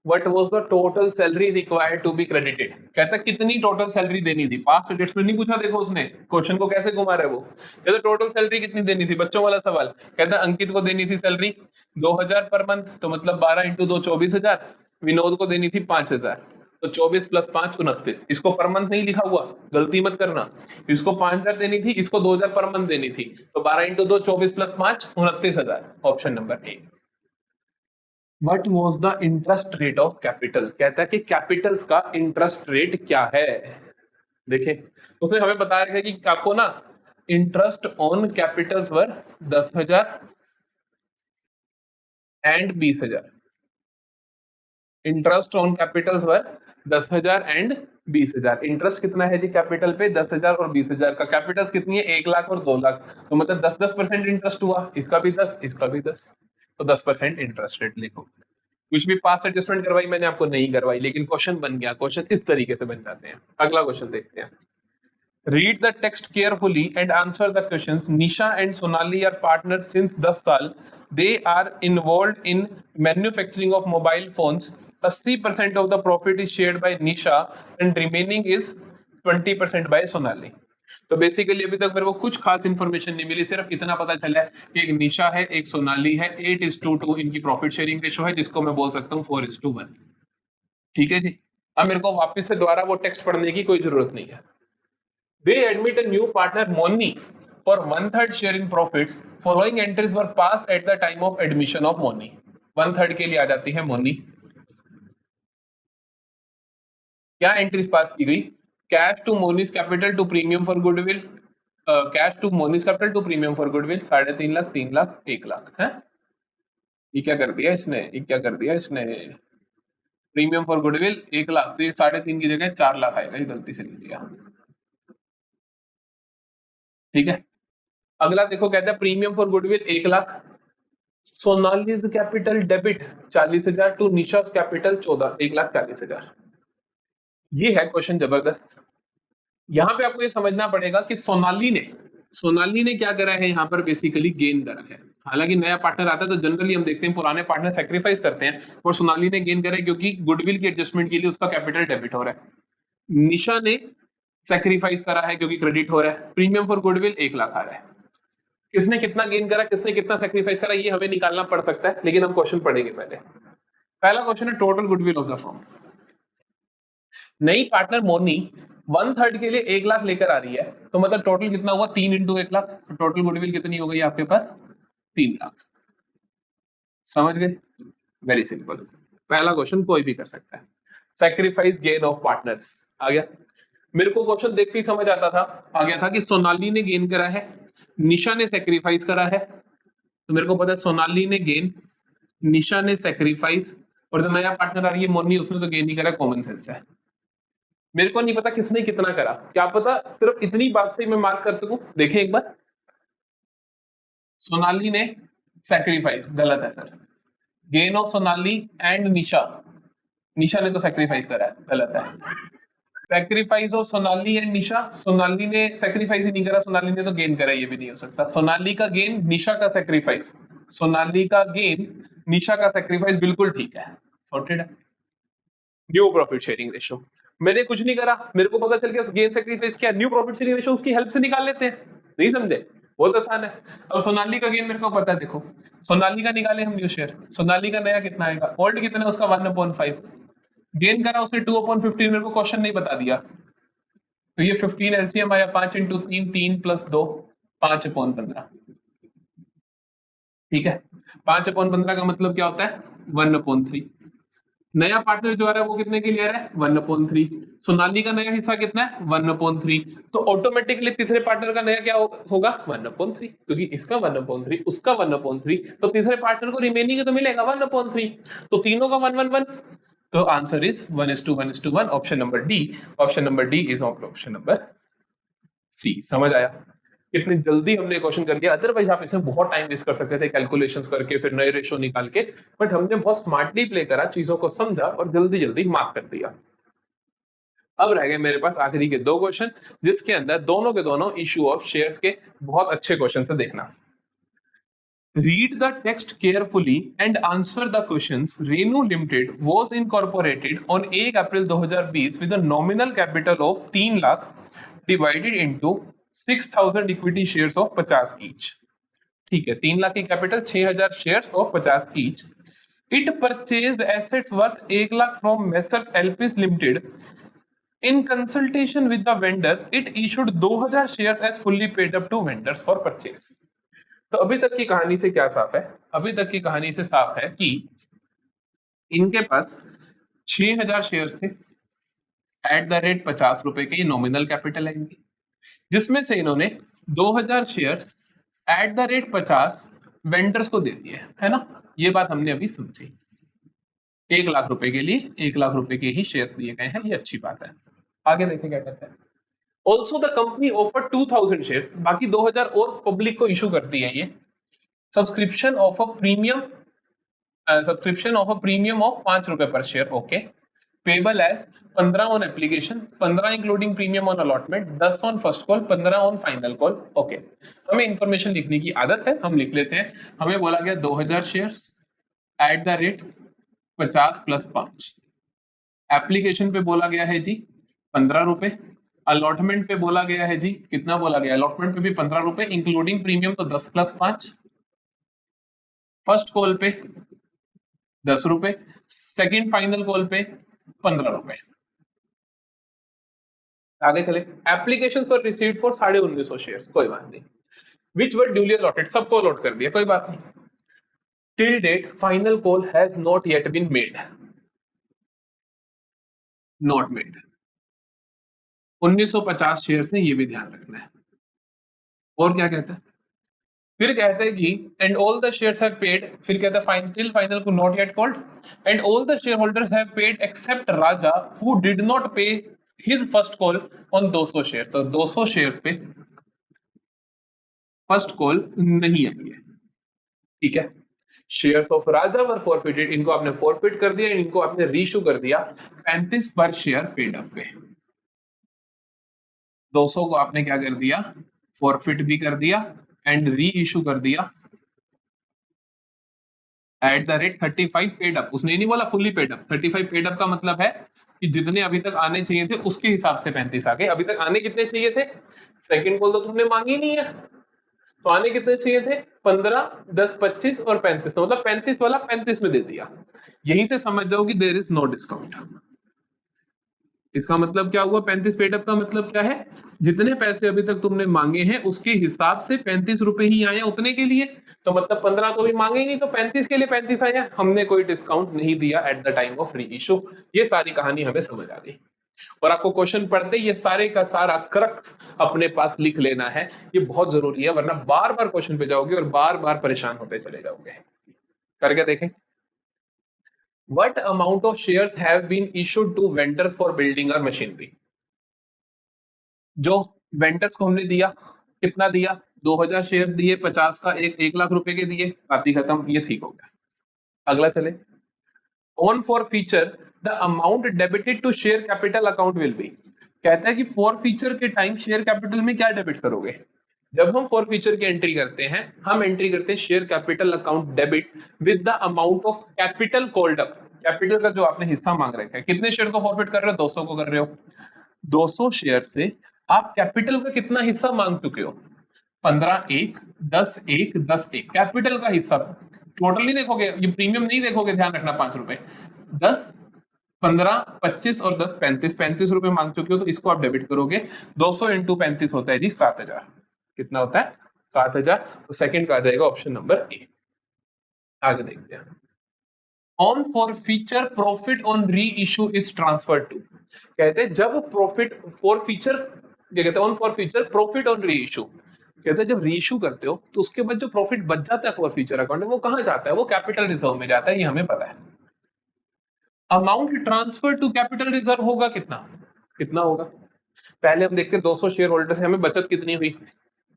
What was the total salary required to be credited? कहता कितनी टोटल सैलरी देनी थी। पास्ट एडजस्टमेंट नहीं पूछा, देखो उसने क्वेश्चन को कैसे घुमा रहा है वो। कहता टोटल सैलरी कितनी देनी थी, बच्चों वाला सवाल। कहता अंकित को देनी थी सैलरी 2,000 पर मंथ, तो मतलब 12 × 2 24,000। विनोद को देनी थी 5,000, तो 24 + 5 29। इसको पर मंथ नहीं लिखा हुआ, गलती मत करना। इसको 5,000 देनी थी, इसको 2,000 पर मंथ देनी थी, तो 12 × 2 24 + 5 29,000। Option number A. What was the interest rate of capital? कहता है कि कैपिटल्स का इंटरेस्ट रेट क्या है। देखें उसने हमें बता रखा है कि आपको ना interest on Capitals were 10,000 and 20,000। Interest on Capitals were 10,000 and 20,000। Interest कितना है जी कैपिटल पे? 10,000 और 20,000 का। कैपिटल्स कितनी है? 1 लाख और 2 लाख, तो मतलब 10% इंटरेस्ट हुआ। इसका भी 10, इसका भी 10, तो 10% इंटरेस्ट रेट लिखो। कुछ भी पास एडजस्टमेंट करवाई मैंने आपको नहीं करवाई, लेकिन क्वेश्चन बन गया। क्वेश्चन इस तरीके से बन जाते हैं। अगला क्वेश्चन देखते हैं। Read the text carefully and answer the questions. Nisha and Sonali are partner since 10 साल। They are involved in manufacturing of mobile phones. 80% of the profit is shared by Nisha and remaining is 20% by Sonali. तो basically अभी तक मेरे को कुछ खास information नहीं मिली, सिर्फ इतना पता चला है कि एक निशा है, एक सोनाली है। 8:2 इनकी प्रॉफिट शेयरिंग रेशो है, जिसको मैं बोल सकता हूँ 4:1। ठीक है जी। अब मेरे को वापस से दोबारा वो टेक्स्ट पढ़ने की कोई जरूरत नहीं है। They admit a new partner Moni for 1/3 share in profits. Following entries were passed at the time of admission of Moni. 1/3 के लिए आ जाती है मोनी। क्या एंट्रीज पास की गई? Cash to Moni's capital to premium for goodwill. Cash to Moni's capital to premium for goodwill 3.5 lakh, 3 lakh, 1 lakh है। ये क्या कर दिया इसने? प्रीमियम फॉर गुडविल 1 लाख, तो ये 3.5 की जगह 4 लाख आएगा, ये गलती से लिख दिया। ठीक है। अगला देखो, कहता है premium for goodwill 1 lakh. Sonali's capital debit 40,000 to Nisha's capital 1,40,000। ये है क्वेश्चन जबरदस्त। यहां पे आपको ये समझना पड़ेगा कि सोनाली ने क्या करा है, यहाँ पर बेसिकली गेन करा है। हालांकि नया पार्टनर आता है तो जनरली हम देखते हैं पुराने पार्टनर सेक्रीफाइस करते हैं, और सोनाली ने गेन करा है क्योंकि गुडविल की एडजस्टमेंट के लिए उसका कैपिटल डेबिट हो रहा है। निशा ने सेक्रीफाइस करा है क्योंकि क्रेडिट हो रहा है। प्रीमियम फॉर गुडविल 1 लाख आ रहा है। किसने कितना गेन करा, किसने कितना सेक्रीफाइस करा, ये हमें निकालना पड़ सकता है, लेकिन हम क्वेश्चन पढ़ेंगे पहले। पहला क्वेश्चन है total goodwill of the firm. नई पार्टनर मोनी 1/3 के लिए 1 लाख लेकर आ रही है, तो मतलब टोटल कितना हुआ? 3 × 1 लाख। तो टोटल गुडविल कितनी हो गई आपके पास? 3 लाख। समझ गए? Very simple. पहला क्वेश्चन कोई भी कर सकता है। सैक्रिफाइस गेन ऑफ पार्टनर्स आ गया। मेरे को क्वेश्चन देखते ही समझ आता था, आ गया था कि सोनाली ने गेन करा है, निशा ने सैक्रिफाइस करा है। तो मेरे को पता है सोनाली ने गेन, निशा ने सैक्रिफाइस, और जो नया पार्टनर आ रही है मोनी, उसने तो गेन ही करा। कॉमन सेंस है। मेरे को नहीं पता किसने कितना करा, क्या पता सिर्फ इतनी बात से मैं मार्क कर सकूं। देखें एक बार, सोनाली ने सैक्रिफाइस, गलत है sir. Gain of Sonali and Nisha, Nisha ने तो सैक्रिफाइस करा है, गलत है। Sacrifice of Sonali and Nisha, Sonali ने सैक्रिफाइस ही नहीं करा, सोनाली ने तो गेन करा, ये भी नहीं हो सकता। सोनाली का गेन, निशा का सैक्रिफाइस, सोनाली का गेन, निशा का सैक्रिफाइस, बिल्कुल ठीक है, सॉर्टेड है। न्यू प्रॉफिट शेयरिंग रेशियो, मैंने कुछ नहीं करा, मेरे को पता चल गया गेन सैक्रिफाइस क्या, न्यू प्रॉफिट शेयरिंग रेशियो उसकी हेल्प से निकाल लेते हैं, नहीं समझे, बहुत आसान है। अब सोनाली का गेन मेरे को पता है, देखो सोनाली का निकाले हम न्यू शेयर, सोनाली का नया कितना आएगा, ओल्ड कितना है उसका 1/5, गेन करा उसने 2/15, मेरे को क्वेश्चन नहीं बता दिया, तो ये 15 एलसीएम आया, 5 × 3, 3 + 2, 5/15, ठीक है। 5/15 का मतलब क्या होता है, 1/3। नया पार्टनर जो आ रहा है वो कितने के लिए आ रहा है, 1/3। सोनाली का नया हिस्सा कितना है, 1/3, तो ऑटोमेटिकली तीसरे पार्टनर का नया क्या होगा, 1/3, क्योंकि इसका 1/3, उसका 1/3, तो तीसरे पार्टनर को रिमेनिंग तो मिलेगा 1/3, तो तीनों का 1/1, तो answer is 1:1:1, option number D. Option number D is option number C. समझ आया कितनी जल्दी हमने क्वेश्चन कर लिया, अदरवाइज आप इसमें बहुत टाइम वेस्ट कर सकते थे कैलकुलेशंस करके, फिर नए रेशो निकाल के, बट हमने बहुत स्मार्टली प्ले करा, चीजों को समझा और जल्दी जल्दी मार्क कर दिया। अब रह गए मेरे पास आखिरी के 2 क्वेश्चन, जिसके अंदर दोनों के दोनों इशू ऑफ शेयर्स के बहुत अच्छे क्वेश्चन से देखना। Read the text carefully and answer the questions. Renu Limited was incorporated on 1 April 2020 with a nominal capital of 3 lakh divided into 6,000 equity shares of 50 each. ठीक है, 3 लाख की capital, 6,000 shares of 50 each. It purchased assets worth 1 lakh from Messrs LPs Limited. In consultation with the vendors, it issued 2,000 shares as fully paid up to vendors for purchase. तो अभी तक की कहानी से क्या साफ है, अभी तक की कहानी से साफ है कि इनके पास 6,000 शेयर्स थे एट द रेट 50 रुपए के, नॉमिनल कैपिटल है इनकी, जिसमें से इन्होंने 2,000 shares at the rate 50 vendors को दे दिए, है ना, ये बात हमने अभी समझी। 1 लाख रुपए के लिए 1 लाख रुपए के ही शेयर्स दिए गए हैं, ये अच्छी बात है। आगे देखें क्या कहते हैं। Also the company offer 2,000 shares, बाकी 2,000 और पब्लिक को इशू करती है ये। Subscription of a premium of 5 रुपए पर share, okay. Payable as 15 on application, 15 including premium on allotment, 10 on first call, 15 on final call, okay. हमें इंफॉर्मेशन लिखने की आदत है, हम लिख लेते हैं। हमें बोला गया 2,000 shares at the rate 50 + 5, application पे बोला गया है जी 15 रुपए, अलॉटमेंट पे बोला गया है जी कितना बोला गया, अलॉटमेंट पे भी 15 रुपए, इंक्लूडिंग प्रीमियम तो 10 + 5, फर्स्ट कॉल पे 10 रुपए, सेकेंड फाइनल कॉल पे 15 रुपए। आगे चले, application for received for 1950 shares, कोई बात नहीं, विच वर ड्यूली अलॉटेड, सबको अलॉट कर दिया, कोई बात नहीं। Till date final call has not yet been made, not made. 1950 share से, ये भी ध्यान रखना है। और क्या कहता है, फिर कहते हैं कि and all the shares have paid, फिर कहता है टिल फाइनल को not yet called, and all the share holders have paid except Raja who did not pay his first call on 200 share, तो 200 शेयर्स पे फर्स्ट कॉल नहीं आई है, ठीक है। Shares of Raja were forfeited, इनको आपने फॉरफिट कर दिया, इनको आपने रीइश्यू कर दिया 35 पर शेयर पेड अप पे, 200 को आपने क्या कर दिया, फॉरफिट भी कर दिया एंड री इशू कर दिया at the rate 35 paid up. उसने नहीं बोला fully paid up, 35 paid up का मतलब है कि जितने अभी तक आने चाहिए थे उसके हिसाब से 35 आ गए। अभी तक आने कितने चाहिए थे, सेकंड कॉल तो तुमने मांगी नहीं है, तो आने कितने चाहिए थे, 15, 10, 25 और 35, तो मतलब 35 वाला 35 में दे दिया। यहीं से समझ जाओ कि देयर इज नो डिस्काउंट। इसका मतलब क्या हुआ, 35 पेड अप का मतलब क्या है, जितने पैसे अभी तक तुमने मांगे हैं उसके हिसाब से 35 रुपए ही आए उतने के लिए, तो मतलब 15 तो भी मांगे ही नहीं, तो 35 के लिए 35 आया, हमने कोई डिस्काउंट नहीं दिया एट द टाइम ऑफ री इशू। ये सारी कहानी हमें समझ आ गई, और आपको क्वेश्चन पढ़ते ये सारे का सारा क्रक्स अपने पास लिख लेना है, ये बहुत जरूरी है, वरना बार बार क्वेश्चन पे जाओगे और बार बार परेशान होते चले जाओगे। करके देखें, What amount of shares have been issued to vendors for building or machinery? जो वेंडर्स को हमने दिया, कितना दिया, 2,000 शेयर्स दिए, 50 का 1 लाख रुपए के दिए, बात ही खत्म, ये ठीक हो गया। अगला चले, on forfeiture the amount debited to share capital account will be, कहता है कि फॉर फीचर के टाइम शेयर कैपिटल में क्या डेबिट करोगे। जब हम फॉर फीचर की एंट्री करते हैं, हम एंट्री करते हैं share capital account debit with the amount of capital called up. Capital का जो आपने हिस्सा मांग रखा है, कितने शेयर को फॉरफिट कर रहे हो, 200 को कर रहे हो। 200 शेयर से आप कैपिटल का कितना हिस्सा मांग चुके हो, 15 1 10 1 10 1 कैपिटल का हिस्सा। टोटल नहीं देखोगे, ये प्रीमियम नहीं देखोगे, ध्यान रखना 5 रुपए। 10 15 25 और 10 35, 35 रुपए मांग चुके हो, तो इसको आप डेबिट करोगे। 200 इंटू 35 होता है जी 7000। कितना होता है, 7000। तो सेकंड का आ जाएगा ऑप्शन नंबर ए। आगे देखते हैं। On forfeiture profit on reissue is transfer to. कहते हैं जब प्रॉफिट फॉर फीचर, क्या कहते हैं, on forfeiture profit on reissue. कहते हैं जब री इशू करते हो तो उसके बाद जो प्रॉफिट बच जाता है फॉर फीचर अकाउंट में, वो कहां जाता है, वो कैपिटल रिजर्व में जाता है, ये हमें पता है। Amount transfer to capital reserve होगा कितना, कितना होगा। पहले हम देखते हैं 200 शेयर होल्डर से हमें बचत कितनी हुई,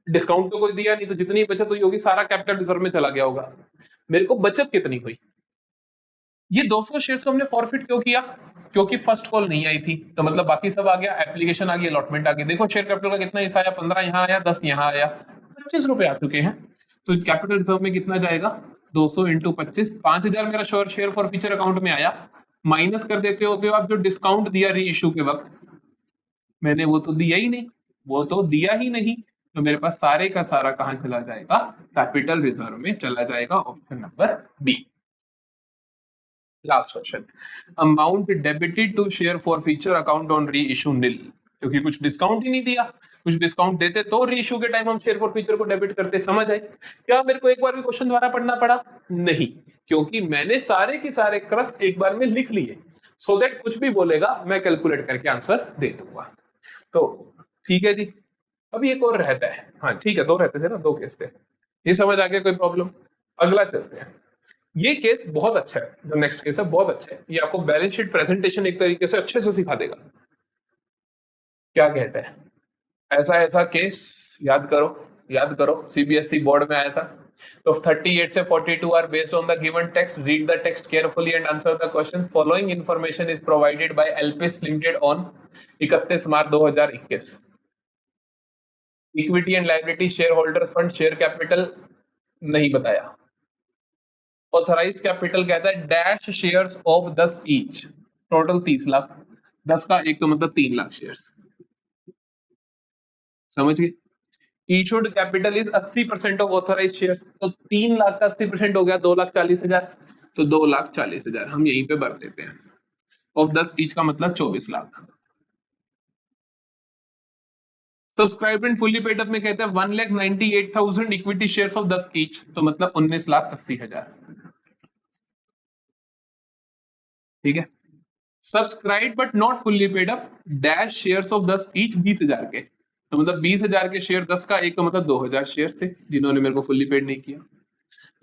डिस्काउंट तो कोई दिया नहीं, तो जितनी बचत हुई होगी सारा कैपिटल रिजर्व में चला गया होगा। मेरे को बचत कितनी हुई, ये 200 शेयर्स को हमने फॉरफिट क्यों किया, क्योंकि फर्स्ट कॉल नहीं आई थी, तो मतलब बाकी सब आ गया, एप्लीकेशन आ गई, अलॉटमेंट आ गई। देखो शेयर कैपिटल का कितना हिस्सा आया, 15 यहाँ आया, 10 यहाँ आया, 25 रुपए आ चुके हैं। तो कैपिटल रिजर्व में कितना जाएगा, 200 इंटू 25, 5000 मेरा शेयर फॉर फ्यूचर अकाउंट में आया। माइनस कर देते हो आप जो डिस्काउंट दिया री इशू के वक्त, मैंने वो तो दिया ही नहीं, वो तो दिया ही नहीं, तो मेरे पास सारे का सारा कहां चला जाएगा, कैपिटल रिजर्व में चला जाएगा। Option number B. Last question, amount debited to share forfeiture account on reissue nil. क्योंकि कुछ डिस्काउंट ही नहीं दिया, कुछ डिस्काउंट देते तो री इशू के टाइम हम शेयर फॉर फ्यूचर को डेबिट करते। समझ आए क्या, मेरे को एक बार भी क्वेश्चन दोबारा पढ़ना पड़ा नहीं, क्योंकि मैंने सारे के सारे क्रक्स एक बार में लिख लिए, सो दैट कुछ भी बोलेगा मैं कैलकुलेट करके आंसर दे दूंगा। तो ठीक है जी, अभी एक और रहता है, हाँ ठीक है, दो रहते थे ना, दो केस थे, ये समझ आ गया, कोई प्रॉब्लम। अगला चलते हैं। ये केस बहुत अच्छा है, जो नेक्स्ट केस है बहुत अच्छा है, ये आपको बैलेंस शीट प्रेजेंटेशन एक तरीके से अच्छे से सिखा देगा। क्या कहता है, ऐसा ऐसा केस याद करो, याद करो, सीबीएसई बोर्ड में आया था। तो 38 से 42 are based on the given text, read the text carefully and answer the question. Following information is provided by Elpis limited on 31 March 2021। Equity and liability, share holders fund, share capital नहीं बताया। Authorised capital कहता है dash shares of 10 each, total 30 lakh, 10 का एक तो मतलब 3 lakh shares, समझ गए। Issued capital is 80% of authorised shares, तो 3 लाख का 80% हो गया 2,40,000, तो 2,40,000 हम यहीं पे भर देते हैं। ऑफ 10 ईच का मतलब 24 lakh. Subscribe and fully paid up में कहते हैं 1,98,000 इक्विटी शेयर्स ऑफ 10 ईच, तो मतलब 19,80,000। ठीक है। Subscribe but not fully paid up dash shares of 10 each, 20,000 के, तो मतलब 20,000 के शेयर 10 का एक, तो मतलब 2,000 शेयर थे जिन्होंने मेरे को फुल्ली पेड नहीं किया।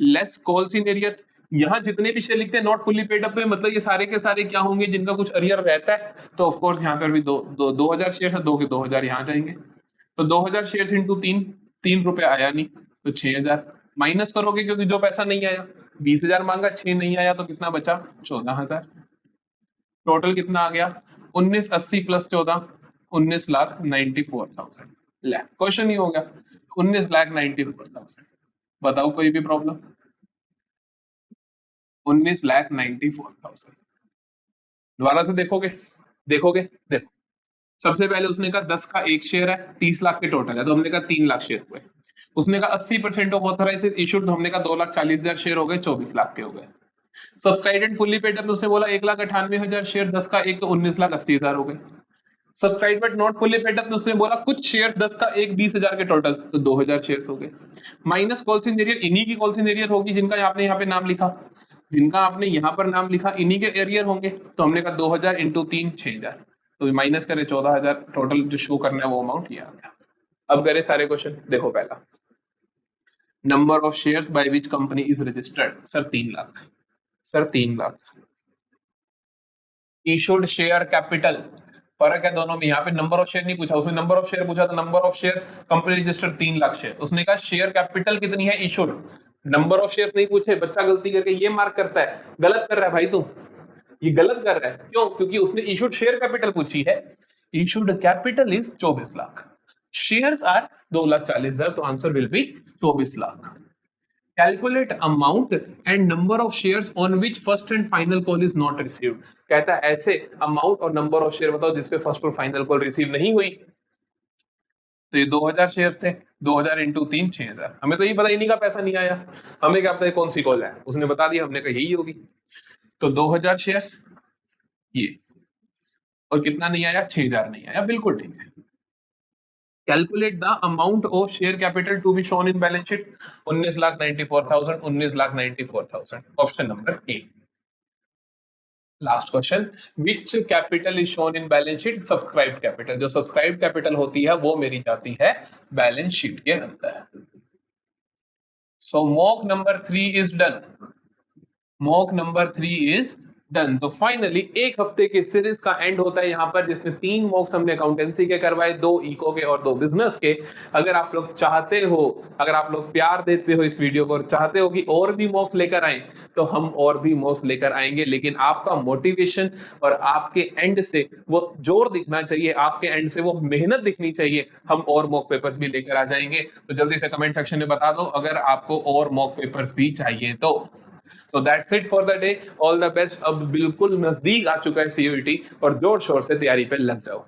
लेस कॉल्स इन एरियर, यहाँ जितने भी शेयर लिखते हैं नॉट फुल्ली पेड अप में, मतलब ये सारे के सारे क्या होंगे, जिनका कुछ अरियर रहता है, तो ऑफ कोर्स यहाँ पर भी 2,000 शेयर है, 2 के 2,000 यहाँ जाएंगे, तो 2,000 शेयर इंटू 3 रुपए आया नहीं, तो 6,000 माइनस करोगे, क्योंकि जो पैसा नहीं आया, 20,000 मांगा, 6 नहीं आया, तो कितना बचा, 14,000। टोटल कितना आ गया, 19,80 प्लस 14, 19,94,000। क्वेश्चन ही हो गया, 19,94,000। बताओ कोई भी प्रॉब्लम, 19,94,000। दोबारा से देखोगे, देखोगे, देखो सबसे पहले उसने कहा 10 का एक शेयर है, 30 लाख के टोटल है, तो हमने कहा 3 लाख शेयर हुए। उसने कहा 80% ऑफ ऑथराइज्ड इशूड, तो हमने कहा 2,40,000 शेयर हो गए, 24 लाख के हो गए। सब्सक्राइब फुल्ली पेड अप, उसने बोला 1,98,000 शेयर 10 का एक, तो 19,80,000 हो गए। Subscribe but not fully paid up, उसने बोला कुछ शेयर 10 का एक, 20,000 के टोटल, तो 2,000 शेयर हो गए। माइनस कॉल्स इन एरियर, इन्हीं की कॉल्स इन एरियर होगी जिनका आपने यहाँ पे नाम लिखा, जिनका आपने यहाँ पर नाम लिखा, इन्हीं के एरियर होंगे, तो हमने कहा 2,000 इंटू 3, 6,000, तो माइनस करे 14,000, टोटल जो शो करना है वो अमाउंट ये आ गया। अब करे सारे क्वेश्चन, देखो पहला, number of shares by which company is registered, sir 3 lakh, sir 3 lakh. Issued share capital, फर्क है दोनों में, यहाँ पे नंबर ऑफ शेयर नहीं पूछा, उसमें नंबर ऑफ शेयर पूछा, तो number of share company registered 3 lakh share, उसने कहा शेयर कैपिटल कितनी है इशूड, नंबर ऑफ शेयर्स नहीं पूछे। बच्चा गलती करके ये मार्क करता है, गलत कर रहा है भाई तू, ये गलत कर रहा है, क्यों, क्योंकि उसने इशूड शेयर कैपिटल पूछी है, issued capital is 24 lakh, shares are 2,40,000, तो answer will be 24 lakh. Calculate amount and number of shares on which first and final call is not received. कहता है ऐसे अमाउंट और नंबर ऑफ शेयर बताओ जिसपे फर्स्ट और फाइनल कॉल रिसीव नहीं हुई। तो ये 2000 शेयर्स थे, 2000 इंटू 3 6000। हमें तो ये पता इन्हीं का पैसा नहीं आया, हमें क्या पता कौन सी कॉल है, उसने बता दिया, हमने कहा यही होगी। तो 2000 शेयर्स ये, और कितना नहीं आया, 6000 नहीं आया, बिल्कुल ठीक है। Calculate the amount of share capital to be shown in balance sheet, 19,94,000, 19,94,000, option number A. Last question, which capital is shown in balance sheet, subscribed capital. जो सब्सक्राइब्ड कैपिटल होती है वो मेरी जाती है बैलेंस शीट के अंदर। So mock number 3 is done, mock number 3 is done. तो फाइनली एक हफ्ते के सीरीज का एंड होता है यहाँ पर, जिसमें 3 मॉक्स हमने अकाउंटेंसी के करवाए, 2 इको के और 2 बिजनेस के। अगर आप लोग चाहते हो, अगर आप लोग प्यार देते हो इस वीडियो को और चाहते हो कि और भी मॉक्स लेकर आए, तो हम और भी मॉक्स लेकर आएंगे, लेकिन आपका मोटिवेशन और आपके एंड से वो जोर दिखना चाहिए, आपके एंड से वो मेहनत दिखनी चाहिए। हम और मॉक पेपर्स भी लेकर आ जाएंगे, तो जल्दी से कमेंट सेक्शन में बता दो अगर आपको और मॉक पेपर्स भी चाहिए तो। So that's it for the day. All the best। अब बिल्कुल नजदीक आ चुका है CUET और जोर शोर से तैयारी पे लग जाओ।